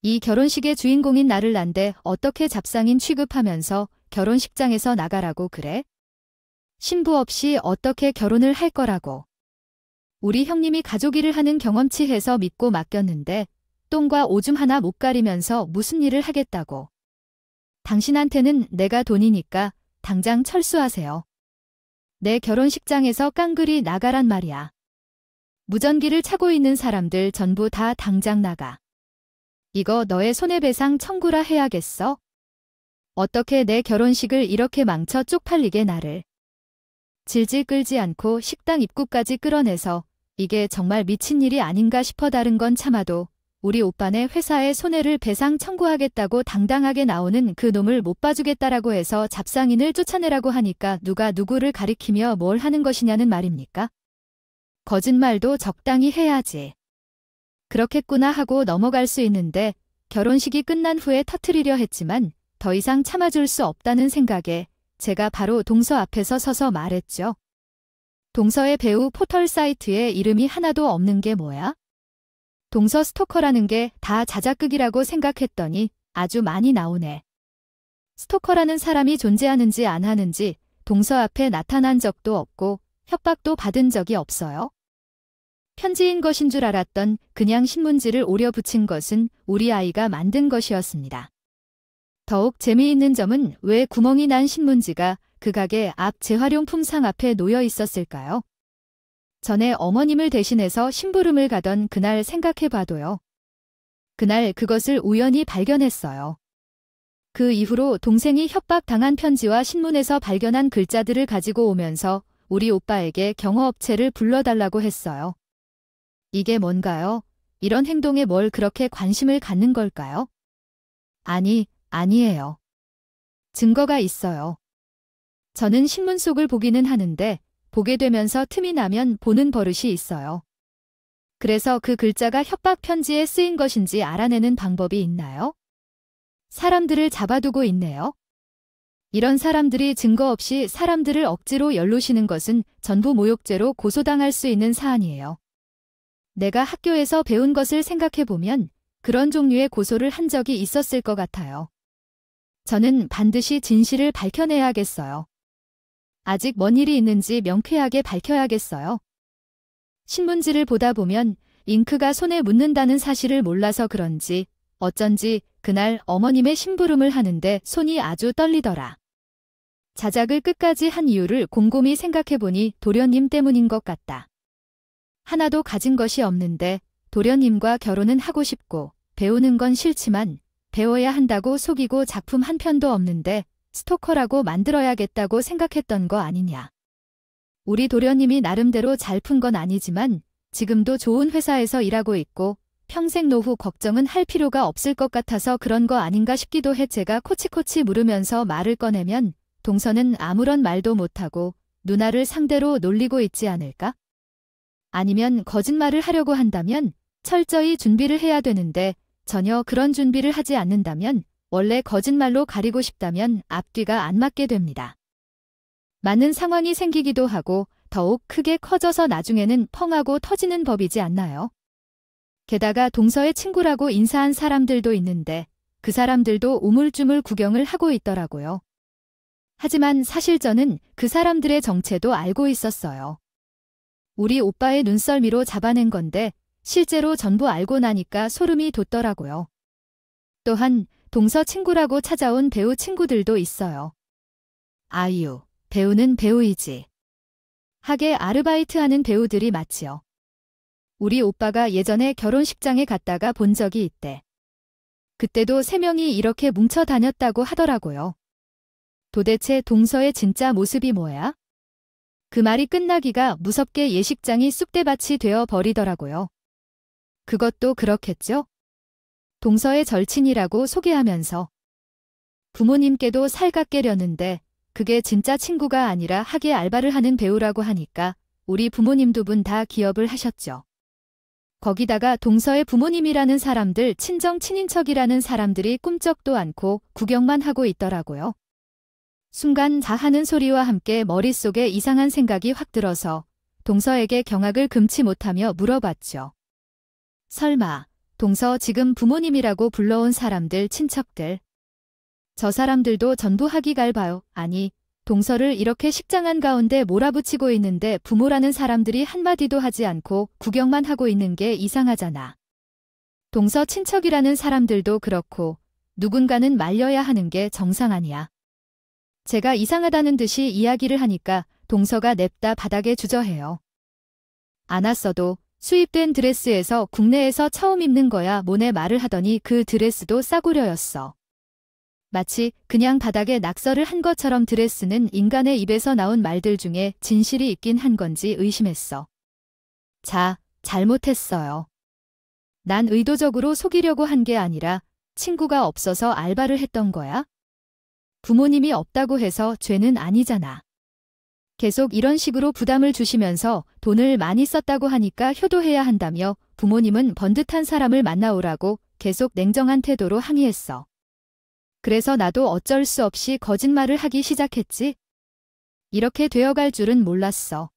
이 결혼식의 주인공인 나를 난데 어떻게 잡상인 취급하면서 결혼식장에서 나가라고 그래? 신부 없이 어떻게 결혼을 할 거라고. 우리 형님이 가족 일을 하는 경험치 해서 믿고 맡겼는데 똥과 오줌 하나 못 가리면서 무슨 일을 하겠다고. 당신한테는 내가 돈이니까 당장 철수하세요. 내 결혼식장에서 깡그리 나가란 말이야. 무전기를 차고 있는 사람들 전부 다 당장 나가. 이거 너의 손해배상 청구라 해야겠어? 어떻게 내 결혼식을 이렇게 망쳐 쪽팔리게 나를. 질질 끌지 않고 식당 입구까지 끌어내서 이게 정말 미친 일이 아닌가 싶어 다른 건 참아도 우리 오빠네 회사에 손해를 배상 청구하겠다고 당당하게 나오는 그 놈을 못 봐주겠다라고 해서 잡상인을 쫓아내라고 하니까 누가 누구를 가리키며 뭘 하는 것이냐는 말입니까? 거짓말도 적당히 해야지. 그렇겠구나 하고 넘어갈 수 있는데 결혼식이 끝난 후에 터트리려 했지만 더 이상 참아줄 수 없다는 생각에 제가 바로 동서 앞에서 서서 말했죠. 동서의 배우 포털 사이트에 이름이 하나도 없는 게 뭐야? 동서 스토커라는 게 다 자작극이라고 생각했더니 아주 많이 나오네. 스토커라는 사람이 존재하는지 안 하는지 동서 앞에 나타난 적도 없고 협박도 받은 적이 없어요. 편지인 것인 줄 알았던 그냥 신문지를 오려 붙인 것은 우리 아이가 만든 것이었습니다. 더욱 재미있는 점은 왜 구멍이 난 신문지가 그 가게 앞 재활용품 상 앞에 놓여 있었을까요? 전에 어머님을 대신해서 심부름을 가던 그날 생각해봐도요. 그날 그것을 우연히 발견했어요. 그 이후로 동생이 협박당한 편지와 신문에서 발견한 글자들을 가지고 오면서 우리 오빠에게 경호업체를 불러달라고 했어요. 이게 뭔가요? 이런 행동에 뭘 그렇게 관심을 갖는 걸까요? 아니에요. 증거가 있어요. 저는 신문 속을 보기는 하는데 보게 되면서 틈이 나면 보는 버릇이 있어요. 그래서 그 글자가 협박 편지에 쓰인 것인지 알아내는 방법이 있나요? 사람들을 잡아두고 있네요. 이런 사람들이 증거 없이 사람들을 억지로 연루시는 것은 전부 모욕죄로 고소당할 수 있는 사안이에요. 내가 학교에서 배운 것을 생각해보면 그런 종류의 고소를 한 적이 있었을 것 같아요. 저는 반드시 진실을 밝혀내야겠어요. 아직 뭔 일이 있는지 명쾌하게 밝혀야겠어요. 신문지를 보다 보면 잉크가 손에 묻는다는 사실을 몰라서 그런지 어쩐지 그날 어머님의 심부름을 하는데 손이 아주 떨리더라. 자작을 끝까지 한 이유를 곰곰이 생각해보니 도련님 때문인 것 같다. 하나도 가진 것이 없는데 도련님과 결혼은 하고 싶고 배우는 건 싫지만 배워야 한다고 속이고 작품 한 편도 없는데 스토커라고 만들어야겠다고 생각했던 거 아니냐. 우리 도련님이 나름대로 잘 푼 건 아니지만 지금도 좋은 회사에서 일하고 있고 평생 노후 걱정은 할 필요가 없을 것 같아서 그런 거 아닌가 싶기도 해. 제가 코치코치 물으면서 말을 꺼내면 동서는 아무런 말도 못하고 누나를 상대로 놀리고 있지 않을까? 아니면 거짓말을 하려고 한다면 철저히 준비를 해야 되는데 전혀 그런 준비를 하지 않는다면 원래 거짓말로 가리고 싶다면 앞뒤가 안 맞게 됩니다. 맞는 상황이 생기기도 하고 더욱 크게 커져서 나중에는 펑하고 터지는 법이지 않나요? 게다가 동서의 친구라고 인사한 사람들도 있는데 그 사람들도 우물쭈물 구경을 하고 있더라고요. 하지만 사실 저는 그 사람들의 정체도 알고 있었어요. 우리 오빠의 눈썰미로 잡아낸 건데 실제로 전부 알고 나니까 소름이 돋더라고요. 또한 동서 친구라고 찾아온 배우 친구들도 있어요. 아유, 배우는 배우이지. 하게 아르바이트하는 배우들이 많지요. 우리 오빠가 예전에 결혼식장에 갔다가 본 적이 있대. 그때도 3명이 이렇게 뭉쳐 다녔다고 하더라고요. 도대체 동서의 진짜 모습이 뭐야? 그 말이 끝나기가 무섭게 예식장이 쑥대밭이 되어 버리더라고요. 그것도 그렇겠죠? 동서의 절친이라고 소개하면서 부모님께도 살갑게려는데 그게 진짜 친구가 아니라 하계 알바를 하는 배우라고 하니까 우리 부모님 2분 다 기업을 하셨죠. 거기다가 동서의 부모님이라는 사람들, 친정 친인척이라는 사람들이 꿈쩍도 않고 구경만 하고 있더라고요. 순간 자 하는 소리와 함께 머릿속에 이상한 생각이 확 들어서 동서에게 경악을 금치 못하며 물어봤죠. 설마 동서 지금 부모님이라고 불러온 사람들, 친척들. 저 사람들도 전부 하기가 알바요. 아니, 동서를 이렇게 식장 가운데 몰아붙이고 있는데 부모라는 사람들이 한마디도 하지 않고 구경만 하고 있는 게 이상하잖아. 동서 친척이라는 사람들도 그렇고 누군가는 말려야 하는 게 정상 아니야. 제가 이상하다는 듯이 이야기를 하니까 동서가 냅다 바닥에 주저해요. 안 왔어도 수입된 드레스에서 국내에서 처음 입는 거야 뭐네 말을 하더니 그 드레스도 싸구려였어. 마치 그냥 바닥에 낙서를 한 것처럼 드레스는 인간의 입에서 나온 말들 중에 진실이 있긴 한 건지 의심했어. 자, 잘못했어요. 난 의도적으로 속이려고 한 게 아니라 친구가 없어서 알바를 했던 거야? 부모님이 없다고 해서 죄는 아니잖아. 계속 이런 식으로 부담을 주시면서 돈을 많이 썼다고 하니까 효도해야 한다며 부모님은 번듯한 사람을 만나오라고 계속 냉정한 태도로 항의했어. 그래서 나도 어쩔 수 없이 거짓말을 하기 시작했지. 이렇게 되어갈 줄은 몰랐어.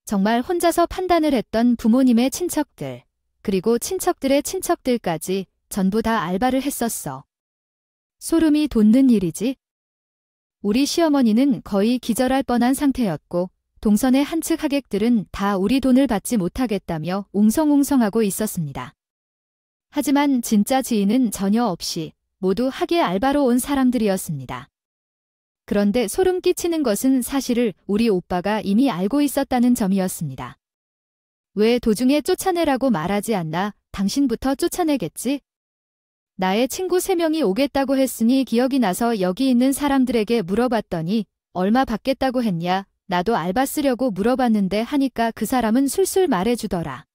정말 혼자서 판단을 했던 부모님의 친척들, 그리고 친척들의 친척들까지 전부 다 알바를 했었어. 소름이 돋는 일이지. 우리 시어머니는 거의 기절할 뻔한 상태였고 동선의 한측 하객들은 다 우리 돈을 받지 못하겠다며 웅성웅성하고 있었습니다. 하지만 진짜 지인은 전혀 없이 모두 하계 알바로 온 사람들이었습니다. 그런데 소름 끼치는 것은 사실을 우리 오빠가 이미 알고 있었다는 점이었습니다. 왜 도중에 쫓아내라고 말하지 않나? 당신부터 쫓아내겠지? 나의 친구 3명이 오겠다고 했으니 기억이 나서 여기 있는 사람들에게 물어봤더니 얼마 받겠다고 했냐? 나도 알바 쓰려고 물어봤는데 하니까 그 사람은 술술 말해주더라.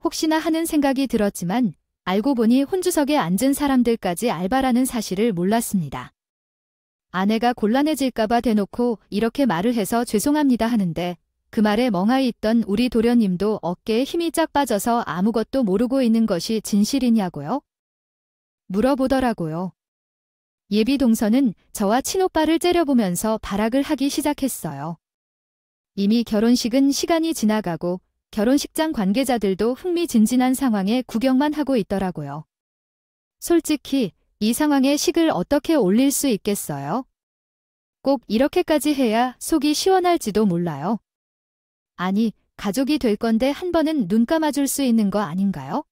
혹시나 하는 생각이 들었지만 알고 보니 혼주석에 앉은 사람들까지 알바라는 사실을 몰랐습니다. 아내가 곤란해질까봐 대놓고 이렇게 말을 해서 죄송합니다 하는데 그 말에 멍하이 있던 우리 도련님도 어깨에 힘이 쫙 빠져서 아무것도 모르고 있는 것이 진실이냐고요? 물어보더라고요. 예비 동서는 저와 친오빠를 째려보면서 발악을 하기 시작했어요. 이미 결혼식은 시간이 지나가고 결혼식장 관계자들도 흥미진진한 상황에 구경만 하고 있더라고요. 솔직히 이 상황에 식을 어떻게 올릴 수 있겠어요? 꼭 이렇게까지 해야 속이 시원할지도 몰라요. 아니, 가족이 될 건데 한 번은 눈 감아줄 수 있는 거 아닌가요?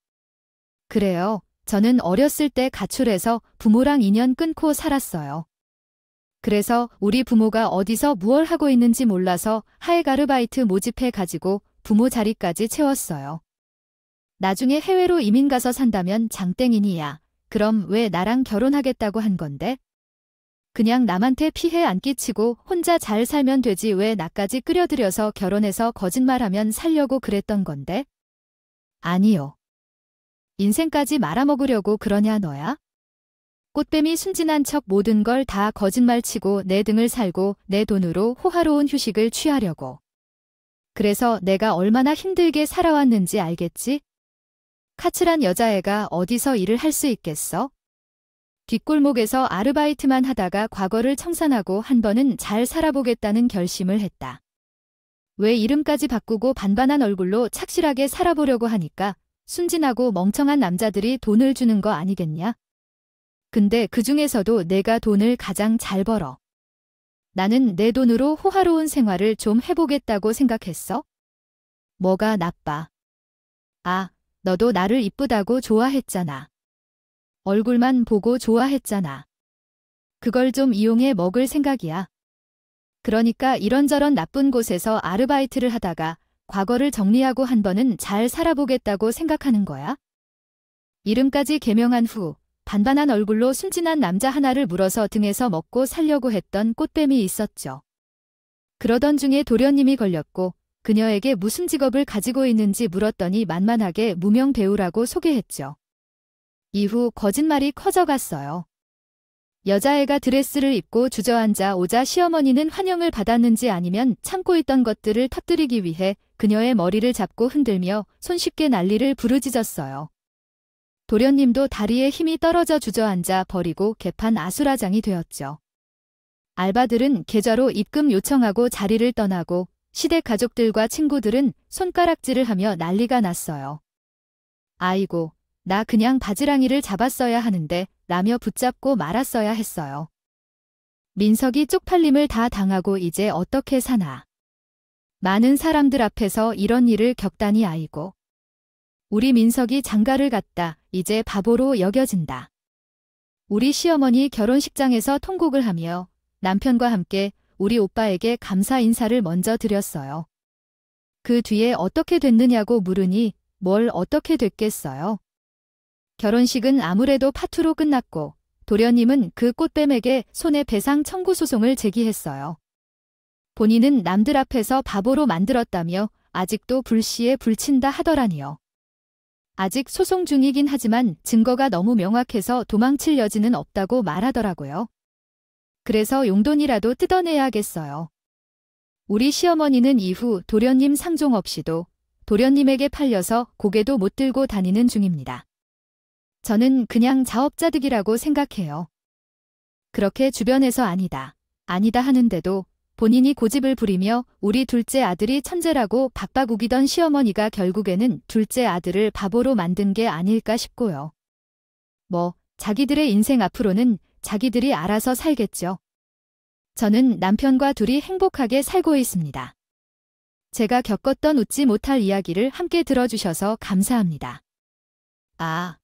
그래요. 저는 어렸을 때 가출해서 부모랑 인연 끊고 살았어요. 그래서 우리 부모가 어디서 무얼 하고 있는지 몰라서 하액 아르바이트 모집해가지고 부모 자리까지 채웠어요. 나중에 해외로 이민 가서 산다면 장땡이니야. 그럼 왜 나랑 결혼하겠다고 한 건데? 그냥 남한테 피해 안 끼치고 혼자 잘 살면 되지 왜 나까지 끌여들여서 결혼해서 거짓말하면 살려고 그랬던 건데? 아니요. 인생까지 말아먹으려고 그러냐 너야? 꽃뱀이 순진한 척 모든 걸 다 거짓말치고 내 등을 살고 내 돈으로 호화로운 휴식을 취하려고. 그래서 내가 얼마나 힘들게 살아왔는지 알겠지? 카츠란 여자애가 어디서 일을 할 수 있겠어? 뒷골목에서 아르바이트만 하다가 과거를 청산하고 한 번은 잘 살아보겠다는 결심을 했다. 왜 이름까지 바꾸고 반반한 얼굴로 착실하게 살아보려고 하니까 순진하고 멍청한 남자들이 돈을 주는 거 아니겠냐? 근데 그 중에서도 내가 돈을 가장 잘 벌어. 나는 내 돈으로 호화로운 생활을 좀 해보겠다고 생각했어? 뭐가 나빠? 아, 너도 나를 이쁘다고 좋아했잖아. 얼굴만 보고 좋아했잖아. 그걸 좀 이용해 먹을 생각이야. 그러니까 이런저런 나쁜 곳에서 아르바이트를 하다가 과거를 정리하고 한 번은 잘 살아보겠다고 생각하는 거야? 이름까지 개명한 후 반반한 얼굴로 순진한 남자 하나를 물어서 등에서 먹고 살려고 했던 꽃뱀이 있었죠. 그러던 중에 도련님이 걸렸고 그녀에게 무슨 직업을 가지고 있는지 물었더니 만만하게 무명 배우라고 소개했죠. 이후 거짓말이 커져갔어요. 여자애가 드레스를 입고 주저앉아 오자 시어머니는 환영을 받았는지 아니면 참고 있던 것들을 터뜨리기 위해 그녀의 머리를 잡고 흔들며 손쉽게 난리를 부르짖었어요. 도련님도 다리에 힘이 떨어져 주저앉아 버리고 개판 아수라장이 되었죠. 알바들은 계좌로 입금 요청하고 자리를 떠나고 시댁 가족들과 친구들은 손가락질을 하며 난리가 났어요. 아이고, 나 그냥 바지랑이를 잡았어야 하는데 라며 붙잡고 말았어야 했어요. 민석이 쪽팔림을 다 당하고 이제 어떻게 사나. 많은 사람들 앞에서 이런 일을 겪다니 아이고. 우리 민석이 장가를 갔다. 이제 바보로 여겨진다. 우리 시어머니 결혼식장에서 통곡을 하며 남편과 함께 우리 오빠에게 감사 인사를 먼저 드렸어요. 그 뒤에 어떻게 됐느냐고 물으니 뭘 어떻게 됐겠어요. 결혼식은 아무래도 파투로 끝났고 도련님은 그 꽃뱀에게 손해배상 청구 소송을 제기했어요. 본인은 남들 앞에서 바보로 만들었다며 아직도 불시에 불친다 하더라니요. 아직 소송 중이긴 하지만 증거가 너무 명확해서 도망칠 여지는 없다고 말하더라고요. 그래서 용돈이라도 뜯어내야겠어요. 우리 시어머니는 이후 도련님 상종 없이도 도련님에게 팔려서 고개도 못 들고 다니는 중입니다. 저는 그냥 자업자득이라고 생각해요. 그렇게 주변에서 아니다 하는데도 본인이 고집을 부리며 우리 둘째 아들이 천재라고 박박 우기던 시어머니가 결국에는 둘째 아들을 바보로 만든 게 아닐까 싶고요. 뭐 자기들의 인생 앞으로는 자기들이 알아서 살겠죠. 저는 남편과 둘이 행복하게 살고 있습니다. 제가 겪었던 웃지 못할 이야기를 함께 들어주셔서 감사합니다. 아,